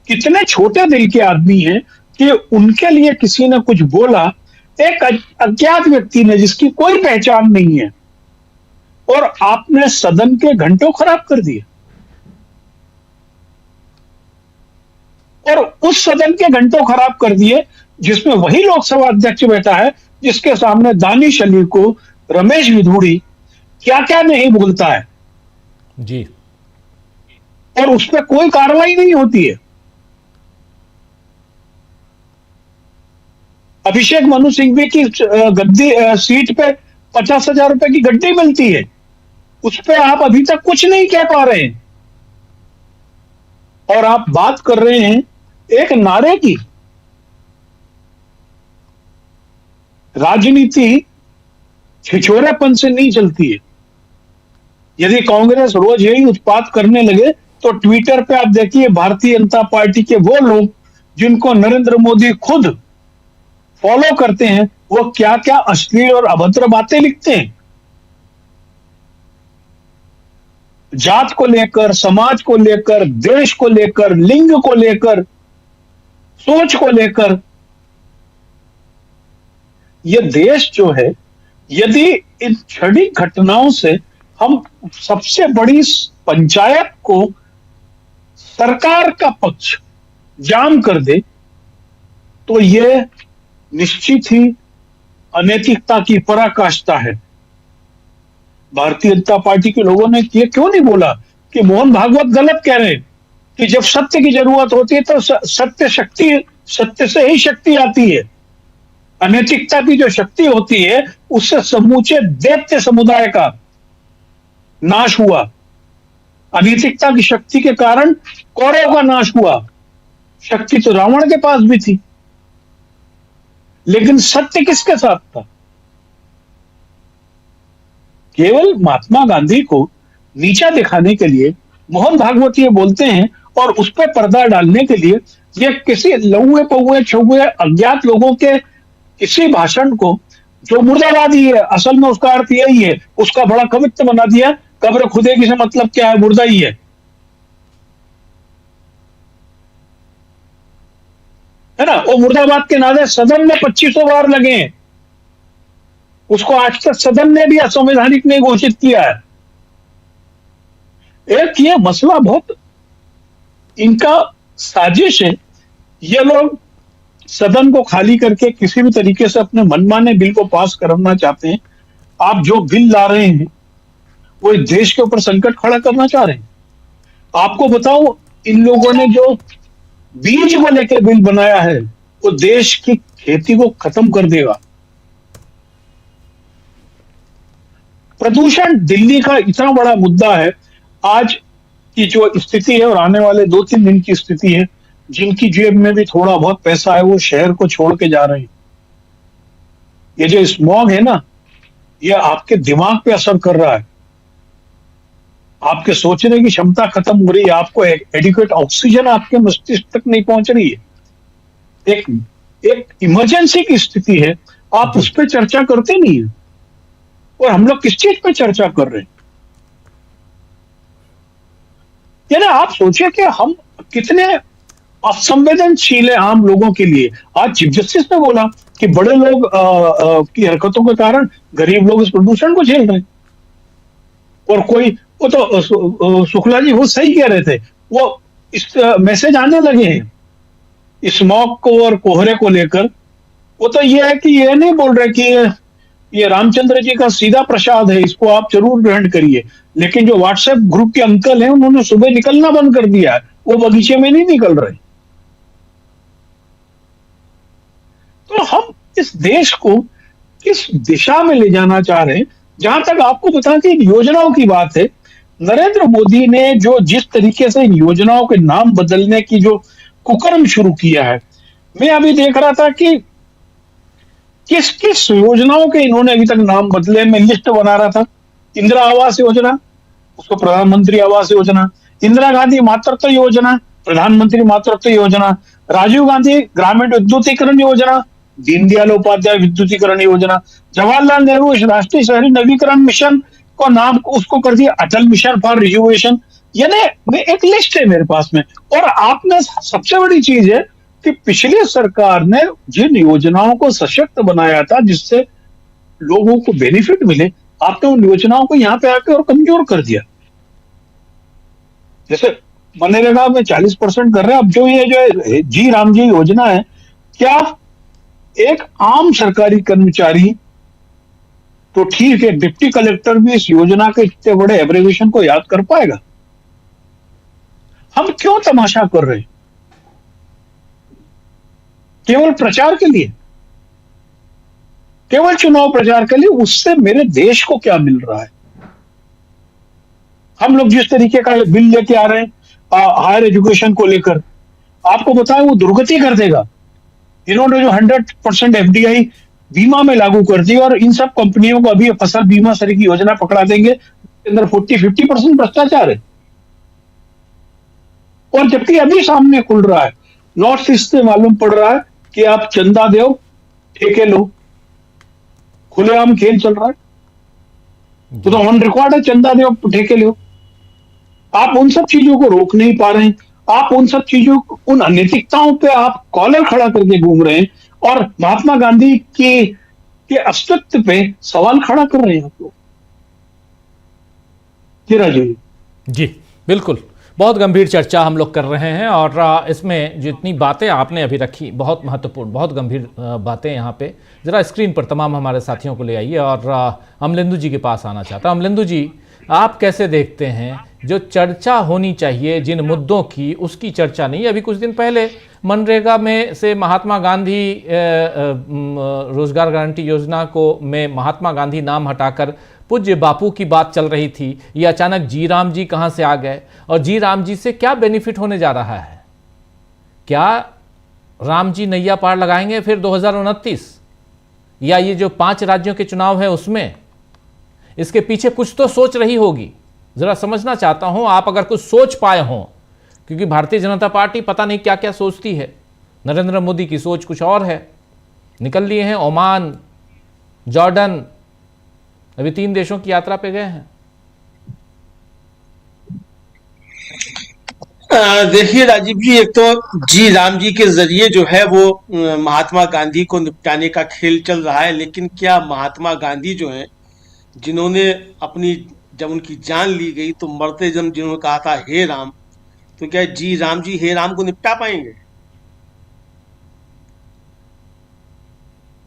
कितने छोटे दिल के आदमी हैं कि उनके लिए किसी ने कुछ बोला, एक अज्ञात व्यक्ति ने जिसकी कोई पहचान नहीं है, और आपने सदन के घंटों खराब कर दिए। और उस सदन के घंटों खराब कर दिए जिसमें वही लोकसभा अध्यक्ष बैठा है जिसके सामने दानिश अली को रमेश विधूड़ी क्या क्या नहीं बोलता है जी, और उस पर कोई कार्रवाई नहीं होती है। अभिषेक मनु सिंघवी की गद्दी सीट पे 50,000 रुपए की गड्डी मिलती है, उस पर आप अभी तक कुछ नहीं कह पा रहे हैं। और आप बात कर रहे हैं एक नारे की। राजनीति छिछोरेपन से नहीं चलती है। यदि कांग्रेस रोज यही उत्पात करने लगे तो ट्विटर पे आप देखिए, भारतीय जनता पार्टी के वो लोग जिनको नरेंद्र मोदी खुद फॉलो करते हैं, वो क्या क्या अश्लील और अभद्र बातें लिखते हैं। जात को लेकर, समाज को लेकर, देश को लेकर, लिंग को लेकर, सोच को लेकर। यह देश जो है, यदि इन क्षणिक घटनाओं से हम सबसे बड़ी पंचायत को सरकार का पक्ष जाम कर दे, तो यह निश्चित ही अनैतिकता की पराकाष्ठा है। भारतीय जनता पार्टी के लोगों ने ये क्यों नहीं बोला कि मोहन भागवत गलत कह रहे हैं कि जब सत्य की जरूरत होती है तो सत्य से ही शक्ति आती है। अनैतिकता की जो शक्ति होती है उससे समूचे दैत्य समुदाय का नाश हुआ। अनैतिकता की शक्ति के कारण कौरव का नाश हुआ। शक्ति तो रावण के पास भी थी, लेकिन सत्य किसके साथ था? केवल महात्मा गांधी को नीचा दिखाने के लिए मोहन भागवत ये बोलते हैं, और उस पर पर्दा डालने के लिए ये किसी लौए पौए छुए अज्ञात लोगों के किसी भाषण को, जो मुर्दाबादी है, असल में उसका अर्थ यही है, उसका बड़ा कवित्व बना दिया। कब्र खुदेगी से मतलब क्या है? मुर्दा ही है ना। वो मुर्दाबाद के नारे सदन में 2500 बार लगे हैं। उसको आज तक सदन ने भी असंवैधानिक नहीं घोषित किया है। एक ये मसला बहुत इनका साजिश है। ये लोग सदन को खाली करके किसी भी तरीके से अपने मनमाने बिल को पास करना चाहते हैं। आप जो बिल ला रहे हैं वो देश के ऊपर संकट खड़ा करना चाह रहे हैं। आपको बताऊं, इन लोगों ने जो बीज को लेकर बिल बनाया है वो देश की खेती को खत्म कर देगा। प्रदूषण दिल्ली का इतना बड़ा मुद्दा है। आज की जो स्थिति है और आने वाले 2-3 दिन की स्थिति है, जिनकी जेब में भी थोड़ा बहुत पैसा है वो शहर को छोड़ के जा रहे हैं। ये जो स्मॉग है ना, ये आपके दिमाग पे असर कर रहा है। आपके सोचने की क्षमता खत्म हो रही है। आपको एडिक्वेट ऑक्सीजन आपके मस्तिष्क तक नहीं पहुंच रही है। एक इमरजेंसी की स्थिति है, आप उस पर चर्चा करते नहीं है। और हम लोग किस चीज पे चर्चा कर रहे हैं? यानी आप सोचिए कि हम कितने असंवेदनशील है आम लोगों के लिए। आज चीफ जस्टिस ने बोला कि बड़े लोग की हरकतों के कारण गरीब लोग इस प्रदूषण को झेल रहे हैं। और कोई वो तो शुक्ला जी वो सही कह रहे थे, वो इस मैसेज आने लगे हैं स्मॉग को और कोहरे को लेकर। वो तो ये है कि ये नहीं बोल रहे कि ये रामचंद्र जी का सीधा प्रसाद है, इसको आप जरूर ग्रहण करिए, लेकिन जो व्हाट्सएप ग्रुप के अंकल हैं उन्होंने सुबह निकलना बंद कर दिया है, वो बगीचे में नहीं निकल रहे। तो हम इस देश को किस दिशा में ले जाना चाह रहे हैं? जहां तक आपको बता कि इन योजनाओं की बात है, नरेंद्र मोदी ने जो जिस तरीके से इन योजनाओं के नाम बदलने की जो कुकर्म शुरू किया है, मैं अभी देख रहा था कि किस किस योजनाओं के इन्होंने अभी तक नाम बदले। मैं लिस्ट बना रहा था। इंदिरा आवास योजना, उसको प्रधानमंत्री आवास योजना, इंदिरा गांधी मातृत्व योजना, प्रधानमंत्री मातृत्व योजना, राजीव गांधी ग्रामीण विद्युतीकरण योजना, दीनदयाल उपाध्याय विद्युतीकरण योजना, जवाहरलाल नेहरू राष्ट्रीय शहरी नवीकरण मिशन को नाम उसको कर दिया अटल मिशन फॉर रिजुवेशन। यानी एक लिस्ट है मेरे पास में। और आपने सबसे बड़ी चीज है कि पिछली सरकार ने जिन योजनाओं को सशक्त बनाया था जिससे लोगों को बेनिफिट मिले, आपने उन योजनाओं को यहां पे आके और कमजोर कर दिया। जैसे मनरेगा में 40% कर रहे हैं। अब जो ये जो जी राम जी योजना है, क्या एक आम सरकारी कर्मचारी तो ठीक है, डिप्टी कलेक्टर भी इस योजना के इतने बड़े एब्रिविएशन को याद कर पाएगा? हम क्यों तमाशा कर रहे हैं? केवल प्रचार के लिए, केवल चुनाव प्रचार के लिए। उससे मेरे देश को क्या मिल रहा है? हम लोग जिस तरीके का बिल लेके आ रहे हैं हायर एजुकेशन को लेकर, आपको बताएं वो दुर्गति कर देगा। इन्होंने जो 100% FDI बीमा में लागू कर दी, और इन सब कंपनियों को अभी फसल बीमा सरी की योजना पकड़ा देंगे, अंदर 40-50% भ्रष्टाचार है। और जबकि अभी सामने खुल रहा है, नॉर्थ ईस्ट से मालूम पड़ रहा है कि आप चंदा दो ठेके लो, खुलेआम खेल चल रहा है। तो ऑन रिकॉर्ड है, चंदा दो ठेके लो। आप उन सब चीजों को रोक नहीं पा रहे हैं। आप उन सब चीजों, उन अनैतिकताओं पे आप कॉलर खड़ा करके घूम रहे हैं और महात्मा गांधी के अस्तित्व पे सवाल खड़ा कर रहे हैं आप लोग। जी राजू जी, बिल्कुल, बहुत गंभीर चर्चा हम लोग कर रहे हैं और इसमें जितनी बातें आपने अभी रखी बहुत महत्वपूर्ण, बहुत गंभीर बातें यहाँ पे। जरा स्क्रीन पर तमाम हमारे साथियों को ले आइए और अमलेंदु जी के पास आना चाहता हूँ। अमलेंदु जी, आप कैसे देखते हैं जो चर्चा होनी चाहिए जिन मुद्दों की, उसकी चर्चा नहीं? अभी कुछ दिन पहले मनरेगा में से महात्मा गांधी रोजगार गारंटी योजना को में महात्मा गांधी नाम हटाकर पूज्य बापू की बात चल रही थी। ये अचानक जी राम जी कहाँ से आ गए? और जी राम जी से क्या बेनिफिट होने जा रहा है? क्या राम जी नैया पार लगाएंगे फिर 2029, या ये जो 5 राज्यों के चुनाव है उसमें? इसके पीछे कुछ तो सोच रही होगी। जरा समझना चाहता हूं, आप अगर कुछ सोच पाए हों, क्योंकि भारतीय जनता पार्टी पता नहीं क्या क्या सोचती है। नरेंद्र मोदी की सोच कुछ और है। निकल लिए हैं ओमान, जॉर्डन, अभी 3 देशों की यात्रा पे गए हैं। देखिए राजीव जी, एक तो जी राम जी के जरिए जो है वो महात्मा गांधी को निपटाने का खेल चल रहा है, लेकिन क्या महात्मा गांधी जो हैं, जिन्होंने अपनी जब उनकी जान ली गई तो मरते जब जिन्होंने कहा था हे राम, तो क्या जी राम जी हे राम को निपटा पाएंगे?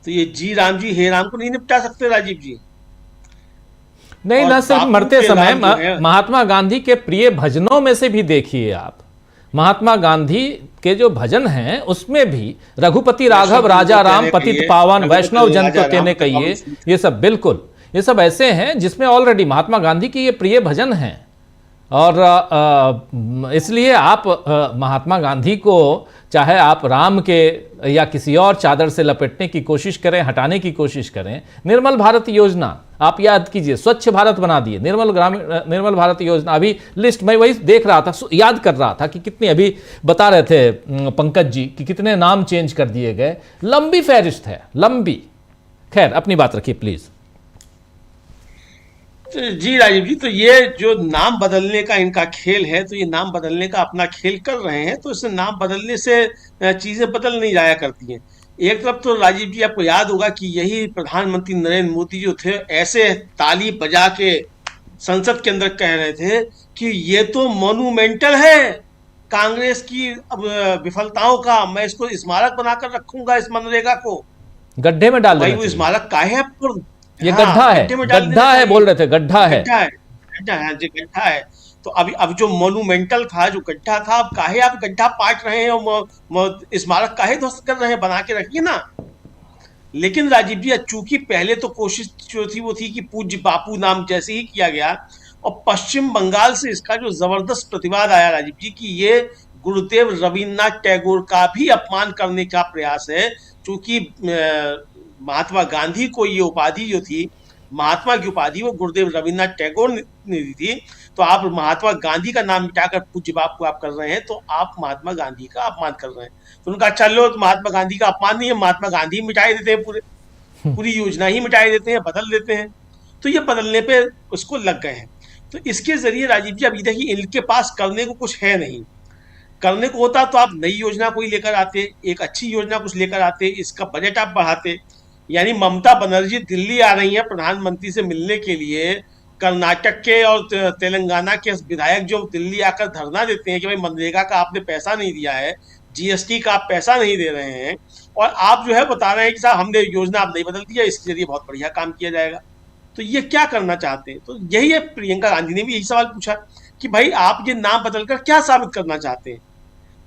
तो ये जी राम जी हे राम को नहीं निपटा सकते राजीव जी। नहीं, न सिर्फ मरते समय, महात्मा गांधी के प्रिय भजनों में से भी देखिए आप, महात्मा गांधी के जो भजन हैं उसमें भी रघुपति राघव राजा राम पतित पावन वैष्णव जन को कहने कहिए, ये सब बिल्कुल, ये सब ऐसे हैं जिसमें ऑलरेडी महात्मा गांधी की ये प्रिय भजन हैं। और इसलिए आप महात्मा गांधी को चाहे आप राम के या किसी और चादर से लपेटने की कोशिश करें, हटाने की कोशिश करें, निर्मल भारत योजना आप याद कीजिए, स्वच्छ भारत बना दिए, निर्मल भारत योजना, अभी लिस्ट में वही देख रहा था, याद कर रहा था कि कितनी, अभी बता रहे थे पंकज जी कि कितने नाम चेंज कर दिए गए। लंबी फहरिस्त है, लंबी। खैर, अपनी बात रखिए प्लीज। तो जी राजीव जी, तो ये जो नाम बदलने का इनका खेल है, तो ये नाम बदलने का अपना खेल कर रहे हैं, तो इस नाम बदलने से चीजें बदल नहीं जाया करती हैं। एक तरफ तो राजीव जी आपको याद होगा कि यही प्रधानमंत्री नरेंद्र मोदी जो थे, ऐसे ताली बजा के संसद के अंदर कह रहे थे कि ये तो मोन्यूमेंटल है कांग्रेस की विफलताओं का, मैं इसको स्मारक बनाकर रखूंगा इस मनरेगा को। गड्ढे में डाल भाई देना वो चाहिए। स्मारक काहे ये गड्ढा है, गड्ढा है बोल रहे थे, गड्ढा है, गड्ढा है जी, गड्ढा है। तो अब जो मोन्यूमेंटल था, जो गड्ढा था, अब काहे आप गड्ढा पाट रहे हैं और स्मारक काहे ध्वस्त कर रहे हैं, बना के रखिए ना। लेकिन राजीव जी, चूंकि पहले तो कोशिश जो थी वो थी कि पूज्य बापू नाम जैसे ही किया गया, और पश्चिम बंगाल से इसका जो जबरदस्त प्रतिवाद आया राजीव जी कि ये गुरुदेव रविन्द्रनाथ टैगोर का भी अपमान करने का प्रयास है। चूंकि महात्मा गांधी को ये उपाधि जो थी, महात्मा की उपाधि, वो गुरुदेव रविन्द्रनाथ टैगोर ने दी थी, तो आप महात्मा गांधी का नाम मिटाकर पूज्य बापू आप कर रहे हैं, तो आप महात्मा गांधी का अपमान कर रहे हैं। तो उनका चलो, तो महात्मा गांधी का अपमान नहीं है, महात्मा गांधी मिटाए देते हैं, पूरी योजना ही मिटाए देते हैं, बदल देते हैं। तो ये बदलने पे उसको लग गए हैं। तो इसके जरिए राजीव जी, अभी देखिए इनके पास करने को कुछ है नहीं। करने को होता तो आप नई योजना कोई लेकर आते, एक अच्छी योजना कुछ लेकर आते, इसका बजट आप बढ़ाते। यानी ममता बनर्जी दिल्ली आ रही है प्रधानमंत्री से मिलने के लिए, कर्नाटक के और तेलंगाना के विधायक जो दिल्ली आकर धरना देते हैं कि भाई मनरेगा का आपने पैसा नहीं दिया है, जीएसटी का आप पैसा नहीं दे रहे हैं, और आप जो है बता रहे हैं कि साहब हमने योजना आप नहीं बदल दिया, इसके जरिए बहुत बढ़िया काम किया जाएगा। तो ये क्या करना चाहते हैं? तो यही है, प्रियंका गांधी ने भी यही सवाल पूछा कि भाई आप ये नाम बदलकर क्या साबित करना चाहते हैं?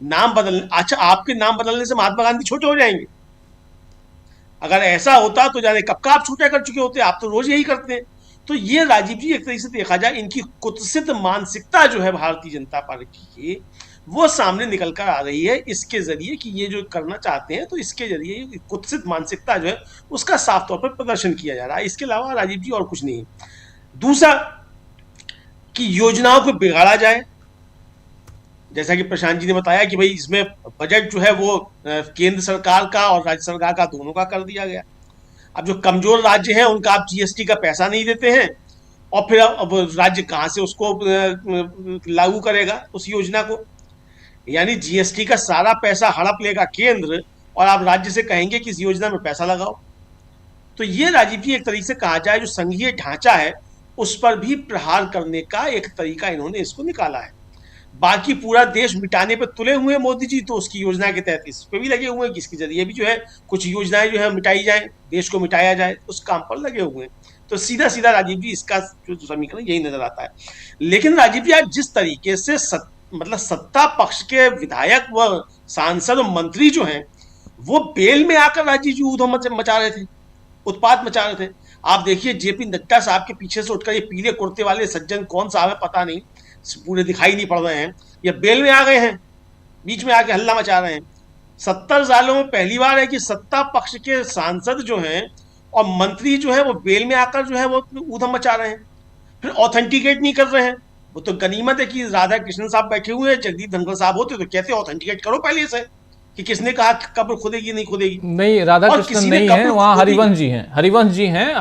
नाम बदलने, अच्छा आपके नाम बदलने से महात्मा गांधी छोटे हो जाएंगे? अगर ऐसा होता तो जाने कब का आप छूटा कर चुके होते, आप तो रोज यही करते हैं। तो ये राजीव जी, एक तरीके से देखा जाए, इनकी कुत्सित मानसिकता जो है भारतीय जनता पार्टी की, वो सामने निकल कर आ रही है इसके जरिए कि ये जो करना चाहते हैं, तो इसके जरिए कुत्सित मानसिकता जो है उसका साफ तौर पर प्रदर्शन किया जा रहा है। इसके अलावा राजीव जी और कुछ नहीं। दूसरा कि योजनाओं को बिगाड़ा जाए, जैसा कि प्रशांत जी ने बताया कि भाई इसमें बजट जो है वो केंद्र सरकार का और राज्य सरकार का दोनों का कर दिया गया। अब जो कमजोर राज्य हैं उनका आप जीएसटी का पैसा नहीं देते हैं, और फिर अब राज्य कहां से उसको लागू करेगा उस योजना को? यानी जीएसटी का सारा पैसा हड़प लेगा केंद्र, और आप राज्य से कहेंगे कि इस योजना में पैसा लगाओ। तो ये राजीव जी, एक तरीके से कहा जाए, जो संघीय ढांचा है उस पर भी प्रहार करने का एक तरीका इन्होंने इसको निकाला है। बाकी पूरा देश मिटाने पे तुले हुए हैं मोदी जी, तो उसकी योजना के तहत इस पे भी लगे हुए हैं कि इसके जरिए भी जो है कुछ योजनाएं जो है मिटाई जाए, देश को मिटाया जाए, उस काम पर लगे हुए हैं। तो सीधा सीधा राजीव जी इसका जो समीकरण यही नजर आता है। लेकिन राजीव जी, आज जिस तरीके से मतलब सत्ता पक्ष के विधायक व सांसद और मंत्री जो हैं वो बेल में आकर राजीव जी ऊधम मचा रहे थे, उत्पात मचा रहे थे। आप देखिए जेपी नड्डा साहब के पीछे से उठकर ये पीले कुर्ते वाले सज्जन कौन साहब है पता नहीं, पूरे दिखाई नहीं पड़ रहे हैं, ये बेल में आ गए हैं, बीच में आके हल्ला मचा रहे हैं। 70 सालों में पहली बार है कि सत्ता पक्ष के सांसद जो हैं और मंत्री जो है वो बेल में आकर जो है वो ऊधम मचा रहे हैं, फिर ऑथेंटिकेट नहीं कर रहे हैं। वो तो गनीमत है कि राधा कृष्णन साहब बैठे हुए हैं, जगदीप धनखड़ साहब होते तो कहते ऑथेंटिकेट करो पहले से कि किसने कहा कि कब्र खुदेगी नहीं खुदेगी। नहीं, राधा कृष्णन नहीं है वहाँ, हरिवंश जी हैं, हरिवंश जी हैं,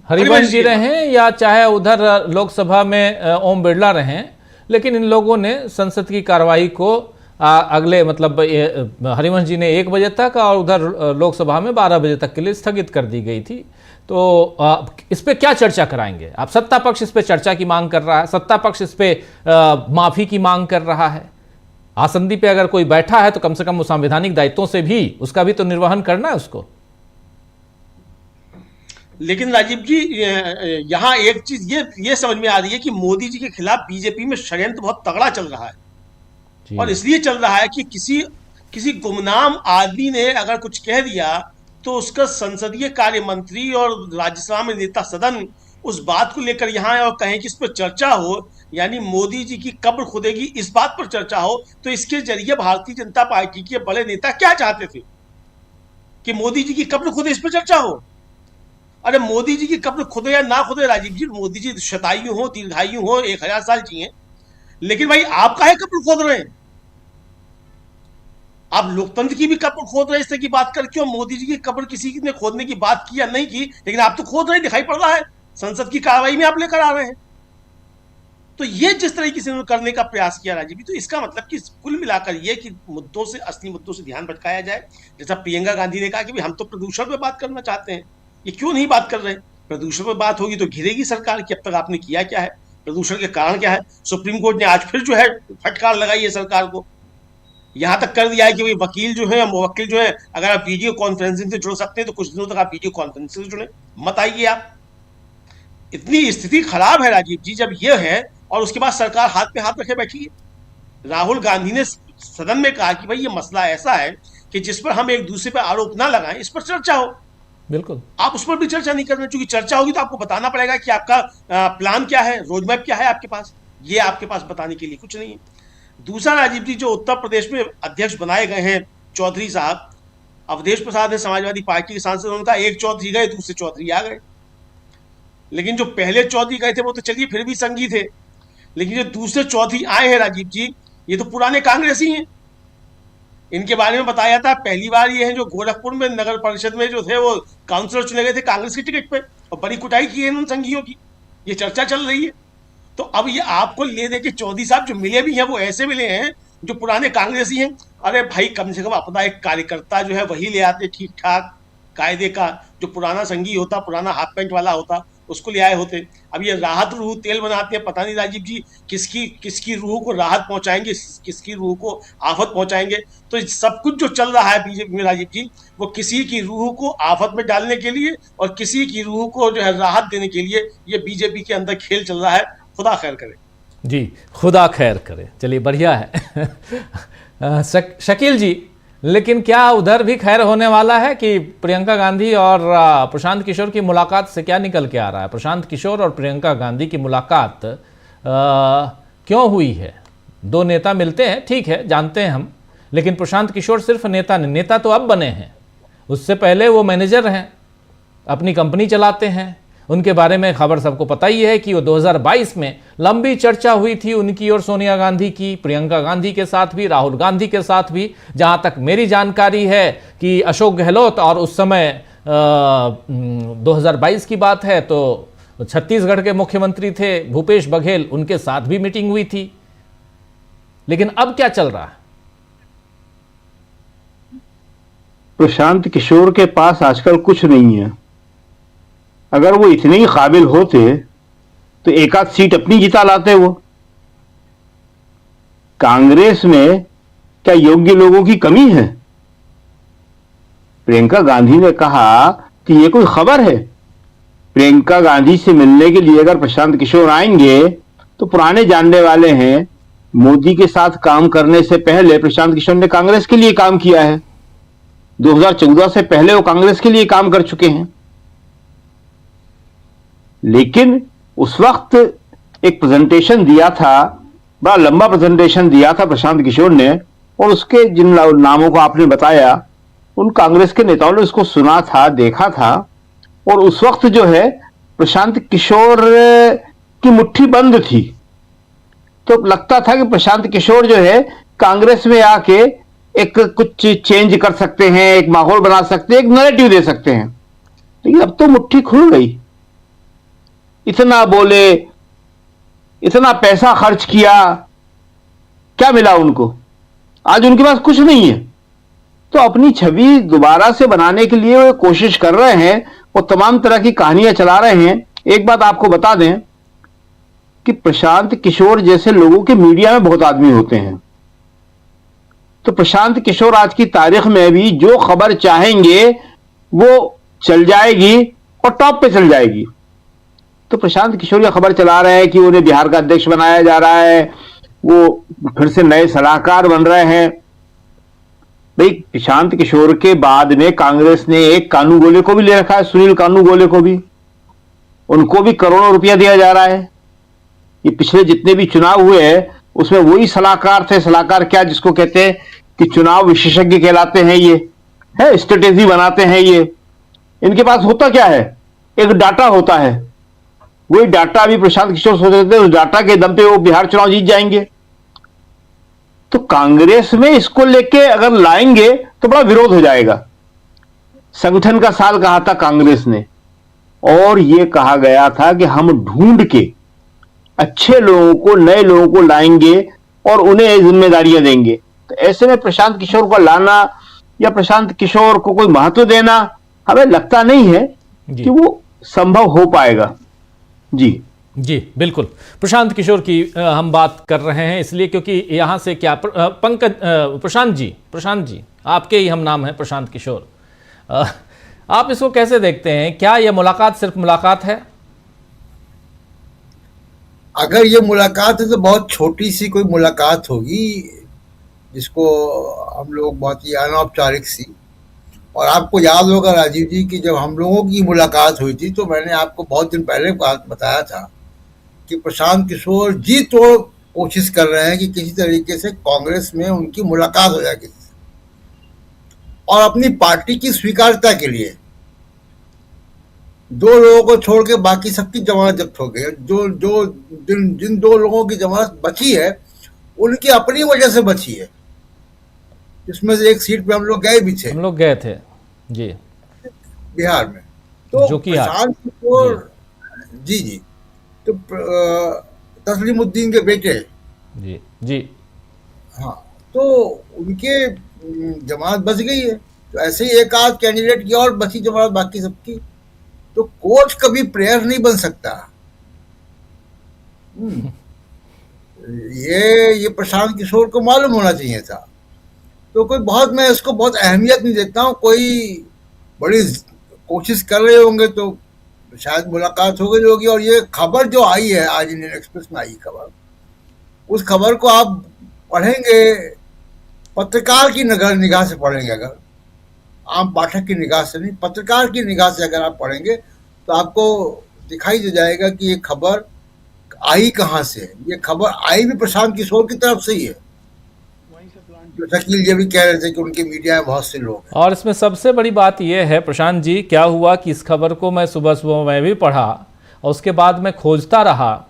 हरिवंश जी रहे या चाहे उधर लोकसभा में ओम बिरला रहे, लेकिन इन लोगों ने संसद की कार्रवाई को अगले मतलब हरिवंश जी ने 1 बजे तक और उधर लोकसभा में 12 बजे तक के लिए स्थगित कर दी गई थी। तो इस पे क्या चर्चा कराएंगे आप? सत्ता पक्ष इस पे चर्चा की मांग कर रहा है, सत्ता पक्ष इस पे माफी की मांग कर रहा है। आसंदी पे अगर कोई बैठा है तो कम से कम उस संवैधानिक दायित्वों से भी उसका भी तो निर्वहन करना है उसको। लेकिन राजीव जी, यहाँ एक चीज ये समझ में आ रही है कि मोदी जी के खिलाफ बीजेपी में षड्यंत्र बहुत तगड़ा चल रहा है, और इसलिए चल रहा है कि किसी गुमनाम आदमी ने अगर कुछ कह दिया तो उसका संसदीय कार्य मंत्री और राज्यसभा में नेता सदन उस बात को लेकर यहाँ आए और कहें कि इस पर चर्चा हो, यानी मोदी जी की कब्र खुदेगी इस बात पर चर्चा हो। तो इसके जरिए भारतीय जनता पार्टी के बड़े नेता क्या चाहते थे कि मोदी जी की कब्र खुदे, इस पर चर्चा हो। अरे मोदी जी की कब्र खुदे या ना खुदे राजीव जी, मोदी जी शतायु हो, दीर्घायु हो, 1000 साल जिए, लेकिन भाई आप काहे कब्र खोद रहे हैं? आप लोकतंत्र की भी कब्र खोद रहे, इस तरह की बात करके, और मोदी जी की कब्र किसी ने खोदने की बात की या नहीं की, लेकिन आप तो खोद रहे, दिखाई पड़ रहा है। संसद की कार्रवाई में आप लेकर आ रहे हैं। तो ये जिस तरीके से उन्होंने करने का प्रयास किया राजीव जी, तो इसका मतलब कि कुल मिलाकर ये कि मुद्दों से, असली मुद्दों से ध्यान भटकाया जाए। जैसा प्रियंका गांधी ने कहा कि हम तो प्रदूषण पे बात करना चाहते हैं, ये क्यों नहीं बात कर रहे? प्रदूषण पे बात होगी तो घिरेगी सरकार कि अब तक आपने किया क्या है, प्रदूषण के कारण क्या है। सुप्रीम कोर्ट ने आज फिर जो है फटकार लगाई है सरकार को, यहां तक कर दिया है कि वकील जो है, मुवक्किल जो है, अगर आप वीडियो कॉन्फ्रेंसिंग से जुड़ सकते हैं तो कुछ दिनों तक आप वीडियो कॉन्फ्रेंसिंग से जुड़े, मत आइए आप। इतनी स्थिति खराब है राजीव जी जब यह है, और उसके बाद सरकार हाथ पे हाथ रखे बैठी है। राहुल गांधी ने सदन में कहा कि भाई ये मसला ऐसा है कि जिस पर हम एक दूसरे पर आरोप ना लगाएं, इस पर चर्चा हो। बिल्कुल, आप उस पर भी चर्चा नहीं करना, क्योंकि चर्चा होगी तो आपको बताना पड़ेगा कि आपका प्लान क्या है, रोड मैप क्या है आपके पास। ये आपके पास बताने के लिए कुछ नहीं है। दूसरा राजीव जी, जो उत्तर प्रदेश में अध्यक्ष बनाए गए हैं चौधरी साहब, अवधेश प्रसाद है समाजवादी पार्टी के सांसद, उनका एक चौधरी गए, दूसरे चौधरी आ गए। लेकिन जो पहले चौधरी गए थे वो तो चलिए फिर भी संगी थे, लेकिन जो दूसरे चौधरी आए हैं राजीव जी, ये तो पुराने कांग्रेसी हैं। इनके बारे में बताया था, पहली बार ये है जो गोरखपुर में नगर परिषद में जो थे वो काउंसलर चुने गए थे कांग्रेस की टिकट पे, और बड़ी कुटाई की है इन संघियों की। ये चर्चा चल रही है। तो अब ये आपको ले दे के चौधरी साहब जो मिले भी हैं वो ऐसे मिले हैं जो पुराने कांग्रेसी हैं। अरे भाई, कम से कम अपना एक कार्यकर्ता जो है वही ले आते ठीक ठाक कायदे का, जो पुराना संघी होता, पुराना हाफ पैंट वाला होता, उसको ले आए होते। अब ये राहत रूह तेल बनाते हैं, पता नहीं राजीव जी किसकी रूह को राहत पहुंचाएंगे, किसकी रूह को आफत पहुंचाएंगे। तो सब कुछ जो चल रहा है बीजेपी में राजीव जी, वो किसी की रूह को आफत में डालने के लिए और किसी की रूह को जो है राहत देने के लिए ये बीजेपी के अंदर खेल चल रहा है। खुदा खैर करे जी, खुदा खैर करे। चलिए, बढ़िया है। शकील जी, लेकिन क्या उधर भी खैर होने वाला है कि प्रियंका गांधी और प्रशांत किशोर की मुलाकात से क्या निकल के आ रहा है? प्रशांत किशोर और प्रियंका गांधी की मुलाकात क्यों हुई है? दो नेता मिलते हैं, ठीक है, जानते हैं हम, लेकिन प्रशांत किशोर सिर्फ नेता नहीं, नेता तो अब बने हैं, उससे पहले वो मैनेजर हैं, अपनी कंपनी चलाते हैं। उनके बारे में खबर सबको पता ही है कि वो 2022 में लंबी चर्चा हुई थी उनकी और सोनिया गांधी की, प्रियंका गांधी के साथ भी, राहुल गांधी के साथ भी। जहां तक मेरी जानकारी है कि अशोक गहलोत, और उस समय 2022 की बात है तो छत्तीसगढ़ के मुख्यमंत्री थे भूपेश बघेल, उनके साथ भी मीटिंग हुई थी। लेकिन अब क्या चल रहा है? प्रशांत किशोर के पास आजकल कुछ नहीं है। अगर वो इतने ही काबिल होते तो एक आध सीट अपनी जिता लाते। वो कांग्रेस में क्या योग्य लोगों की कमी है? प्रियंका गांधी ने कहा कि ये कोई खबर है। प्रियंका गांधी से मिलने के लिए अगर प्रशांत किशोर आएंगे तो पुराने जानने वाले हैं, मोदी के साथ काम करने से पहले प्रशांत किशोर ने कांग्रेस के लिए काम किया है। 2014 से पहले वो कांग्रेस के लिए काम कर चुके हैं। लेकिन उस वक्त एक प्रेजेंटेशन दिया था, बड़ा लंबा प्रेजेंटेशन दिया था प्रशांत किशोर ने, और उसके जिन नामों को आपने बताया उन कांग्रेस के नेताओं ने उसको सुना था, देखा था, और उस वक्त जो है प्रशांत किशोर की मुट्ठी बंद थी। तो लगता था कि प्रशांत किशोर जो है कांग्रेस में आके एक कुछ चेंज कर सकते हैं, एक माहौल बना सकते हैं, एक नैरेटिव दे सकते हैं। लेकिन अब तो मुट्ठी खुल गई। इतना बोले, इतना पैसा खर्च किया, क्या मिला उनको? आज उनके पास कुछ नहीं है। तो अपनी छवि दोबारा से बनाने के लिए वो कोशिश कर रहे हैं, वो तमाम तरह की कहानियां चला रहे हैं। एक बात आपको बता दें कि प्रशांत किशोर जैसे लोगों के मीडिया में बहुत आदमी होते हैं। तो प्रशांत किशोर आज की तारीख में भी जो खबर चाहेंगे वो चल जाएगी और टॉप पे चल जाएगी। तो प्रशांत किशोर ये खबर चला रहे हैं कि उन्हें बिहार का अध्यक्ष बनाया जा रहा है, वो फिर से नए सलाहकार बन रहे हैं। भाई, प्रशांत किशोर के बाद में कांग्रेस ने एक कानू गोले को भी ले रखा है, सुनील कानू गोले को भी, उनको भी करोड़ों रुपया दिया जा रहा है। ये पिछले जितने भी चुनाव हुए हैं उसमें वही सलाहकार थे। सलाहकार क्या, जिसको कहते हैं कि चुनाव विशेषज्ञ कहलाते हैं। ये है, स्ट्रेटेजी बनाते हैं। ये इनके पास होता क्या है, एक डाटा होता है। वही डाटा अभी प्रशांत किशोर सोच रहे थे, उस डाटा के दम पे वो बिहार चुनाव जीत जाएंगे। तो कांग्रेस में इसको लेके अगर लाएंगे तो बड़ा विरोध हो जाएगा। संगठन का साल कहा था कांग्रेस ने, और ये कहा गया था कि हम ढूंढ के अच्छे लोगों को, नए लोगों को लाएंगे और उन्हें जिम्मेदारियां देंगे। तो ऐसे में प्रशांत किशोर को लाना या प्रशांत किशोर को कोई महत्व देना हमें लगता नहीं है कि वो संभव हो पाएगा। जी जी बिल्कुल, प्रशांत किशोर की हम बात कर रहे हैं इसलिए क्योंकि यहाँ से क्या पंकज प्रशांत जी आपके ही हम नाम है प्रशांत किशोर, आप इसको कैसे देखते हैं? क्या यह मुलाकात सिर्फ मुलाकात है? अगर ये मुलाकात है तो बहुत छोटी सी कोई मुलाकात होगी जिसको हम लोग बहुत ही अनौपचारिक सी। और आपको याद होगा राजीव जी कि जब हम लोगों की मुलाकात हुई थी तो मैंने आपको बहुत दिन पहले बताया था कि प्रशांत किशोर जी तोड़ कोशिश कर रहे हैं कि किसी तरीके से कांग्रेस में उनकी मुलाकात हो जाए किसी से, और अपनी पार्टी की स्वीकार्यता के लिए 2 लोगों को छोड़ के बाकी सबकी जमानत जब्त हो गई। जो जिन 2 लोगों की जमानत बची है उनकी अपनी वजह से बची है, इसमें से एक सीट पे हम लोग गए भी थे, हम लोग गए थे जी बिहार में। तो जो कि प्रशांत किशोर जी तो तस्लीमुद्दीन के बेटे जी हाँ, तो उनके जमानत बच गई है। तो ऐसे ही एक आध कैंडिडेट की और बची जमानत बाकी सबकी। तो कोर्ट कभी प्रेयर नहीं बन सकता। ये प्रशांत किशोर को मालूम होना चाहिए था। तो मैं इसको बहुत अहमियत नहीं देता हूँ। कोई बड़ी कोशिश कर रहे होंगे तो शायद मुलाकात हो गई होगी। और ये खबर जो आई है आज इंडियन एक्सप्रेस में आई खबर, उस खबर को आप पढ़ेंगे पत्रकार की निगाह से पढ़ेंगे, अगर आम पाठक की निगाह से नहीं, पत्रकार की निगाह से अगर आप पढ़ेंगे तो आपको दिखाई दे जाएगा कि ये खबर आई कहाँ से है। ये खबर आई भी प्रशांत किशोर की तरफ से ही है। शकील ये भी कह रहे थे कि उनके मीडिया में बहुत से लोग हैं। और इसमें सबसे बड़ी बात यह है प्रशांत जी, क्या हुआ कि इस खबर को मैं सुबह मैं भी पढ़ा और उसके बाद मैं खोजता रहा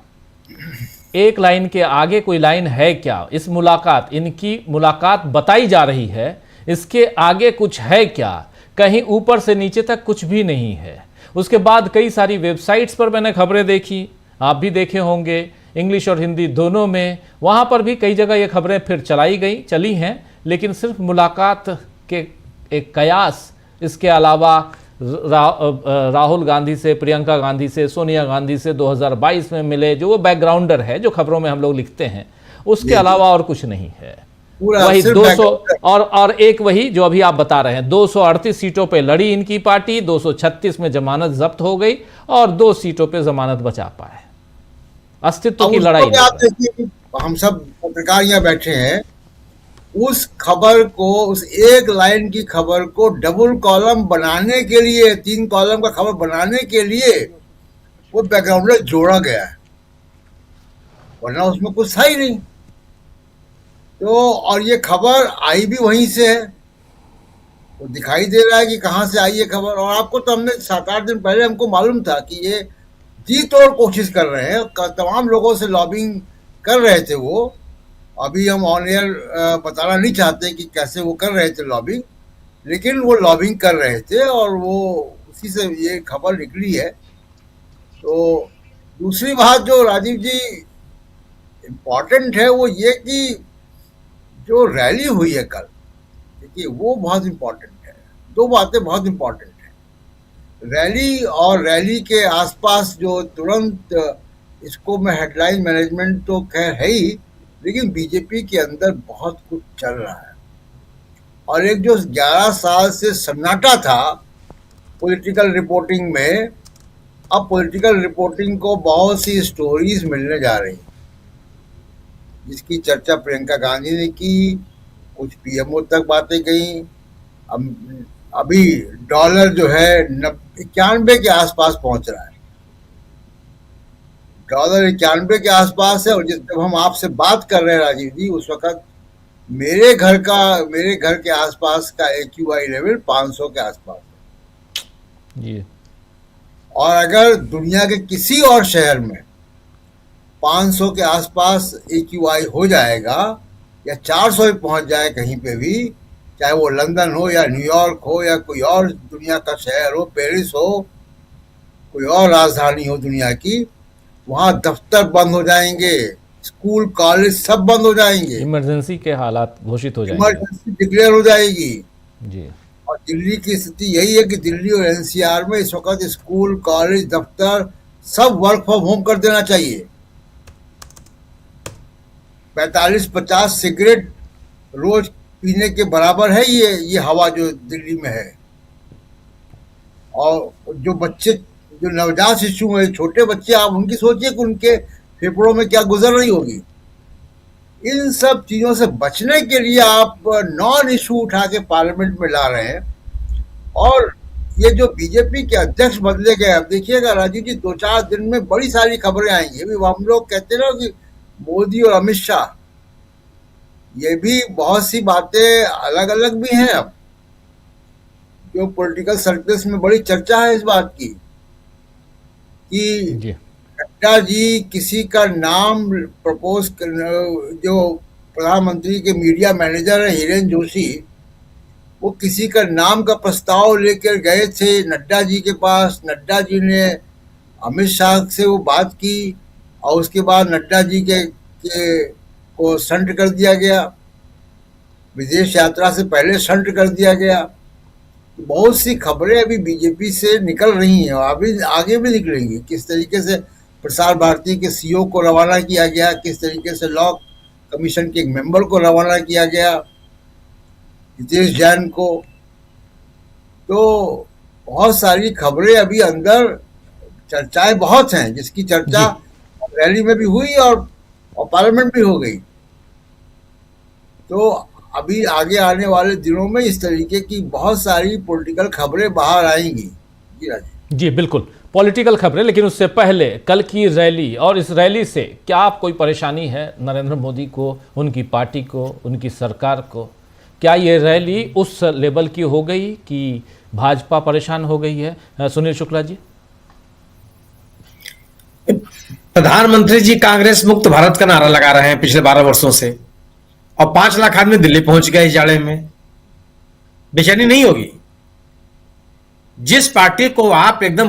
एक लाइन के आगे कोई लाइन है क्या? इस मुलाकात, इनकी मुलाकात बताई जा रही है, इसके आगे कुछ है क्या? कहीं ऊपर से नीचे तक कुछ भी नहीं है। उसके बाद कई सारी वेबसाइट्स पर मैंने खबरें देखी, आप भी देखे होंगे, इंग्लिश और हिंदी दोनों में। वहाँ पर भी कई जगह ये खबरें फिर चली हैं, लेकिन सिर्फ मुलाकात के एक कयास, इसके अलावा राहुल गांधी से, प्रियंका गांधी से, सोनिया गांधी से 2022 में मिले, जो वो बैकग्राउंडर है जो खबरों में हम लोग लिखते हैं, उसके अलावा और कुछ नहीं है। वही 200 और एक वही जो अभी आप बता रहे हैं, 238 सीटों पे लड़ी इनकी पार्टी, 236 में जमानत जब्त हो गई और 2 सीटों पे जमानत बचा पाए। अस्तित्व की लड़ाई। आप देखिए, हम सब पत्रकार यहाँ बैठे हैं, उस खबर को, उस एक लाइन की खबर को डबल कॉलम बनाने के लिए, 3 कॉलम का खबर बनाने के लिए वो बैकग्राउंडर जोड़ा गया है, वरना उसमें कुछ था ही नहीं। तो और ये खबर आई भी वहीं से है, तो दिखाई दे रहा है कि कहाँ से आई ये खबर। और आपको तो हमने 7-8 दिन पहले हमको मालूम था कि ये जी तोड़ कोशिश कर रहे हैं, तमाम लोगों से लॉबिंग कर रहे थे वो। अभी हम ऑन एयर बताना नहीं चाहते कि कैसे वो कर रहे थे लॉबिंग, लेकिन वो लॉबिंग कर रहे थे और वो उसी से ये खबर निकली है। तो दूसरी बात जो राजीव जी इम्पोर्टेंट है वो ये कि जो रैली हुई है कल, देखिए वो बहुत इम्पोर्टेंट है। 2 बातें बहुत इम्पोर्टेंट है, रैली और रैली के आसपास जो तुरंत, इसको मैं हेडलाइन मैनेजमेंट तो खैर है ही, लेकिन बीजेपी के अंदर बहुत कुछ चल रहा है। और एक जो 11 साल से सन्नाटा था पॉलिटिकल रिपोर्टिंग में, अब पॉलिटिकल रिपोर्टिंग को बहुत सी स्टोरीज मिलने जा रही, जिसकी चर्चा प्रियंका गांधी ने की, कुछ पीएमओ तक बातें गई। अभी डॉलर जो है 91 के आसपास पहुंच रहा है, डॉलर 91 के आसपास है। और जब हम आपसे बात कर रहे हैं राजीव जी, उस वक्त मेरे घर के आसपास का AQI लेवल 500 के आसपास है। और अगर दुनिया के किसी और शहर में 500 के आसपास AQI हो जाएगा या 400 पे पहुंच जाए कहीं पे भी, चाहे वो लंदन हो या न्यूयॉर्क हो या कोई और दुनिया का शहर हो, पेरिस हो, कोई और राजधानी हो दुनिया की, वहां दफ्तर बंद हो जाएंगे, स्कूल कॉलेज सब बंद हो जाएंगे, इमरजेंसी के हालात घोषित हो जाएंगे, इमरजेंसी डिक्लेयर हो जाएगी। जी। और दिल्ली की स्थिति यही है कि दिल्ली और एनसीआर में इस वक्त स्कूल कॉलेज दफ्तर सब वर्क फ्रॉम होम कर देना चाहिए। 45-50 सिगरेट रोज पीने के बराबर है ये हवा जो दिल्ली में है। और जो बच्चे, जो नवजात शिशु हैं, छोटे बच्चे, आप उनकी सोचिए कि उनके फेफड़ों में क्या गुजर रही होगी। इन सब चीजों से बचने के लिए आप नॉन इशू उठा के पार्लियामेंट में ला रहे हैं। और ये जो बीजेपी के अध्यक्ष बदले गए, अब देखिएगा राजीव जी, 2-4 दिन में बड़ी सारी खबरें आएंगी। अभी हम लोग कहते हैं ना कि मोदी और अमित शाह, ये भी बहुत सी बातें अलग अलग भी हैं। अब जो पॉलिटिकल सर्कल्स में बड़ी चर्चा है इस बात की कि नड्डा जी किसी का नाम प्रपोज कर, जो प्रधानमंत्री के मीडिया मैनेजर है हिरेन जोशी, वो किसी का नाम का प्रस्ताव लेकर गए थे नड्डा जी के पास। नड्डा जी ने अमित शाह से वो बात की और उसके बाद नड्डा जी के को शंट कर दिया गया, विदेश यात्रा से पहले शंट कर दिया गया। बहुत सी खबरें अभी बीजेपी से निकल रही हैं और अभी आगे भी निकलेंगी। किस तरीके से प्रसार भारती के सीईओ को रवाना किया गया, किस तरीके से लॉ कमीशन के एक मेंबर को रवाना किया गया, हितेश जैन को। तो बहुत सारी खबरें अभी अंदर, चर्चाएं बहुत हैं, जिसकी चर्चा रैली में भी हुई और पार्लियामेंट भी हो गई। तो अभी आगे आने वाले दिनों में इस तरीके की बहुत सारी पॉलिटिकल खबरें बाहर आएंगी। जी राजीव जी बिल्कुल, पॉलिटिकल खबरें। लेकिन उससे पहले कल की रैली, और इस रैली से क्या कोई परेशानी है नरेंद्र मोदी को, उनकी पार्टी को, उनकी सरकार को? क्या ये रैली उस लेवल की हो गई कि भाजपा परेशान हो गई है? सुनील शुक्ला जी। प्रधानमंत्री जी कांग्रेस मुक्त भारत का नारा लगा रहे हैं पिछले 12 वर्षों से, और 5 लाख आदमी दिल्ली पहुंच गए इस जाड़े में। बेचैनी नहीं होगी? जिस पार्टी को आप एकदम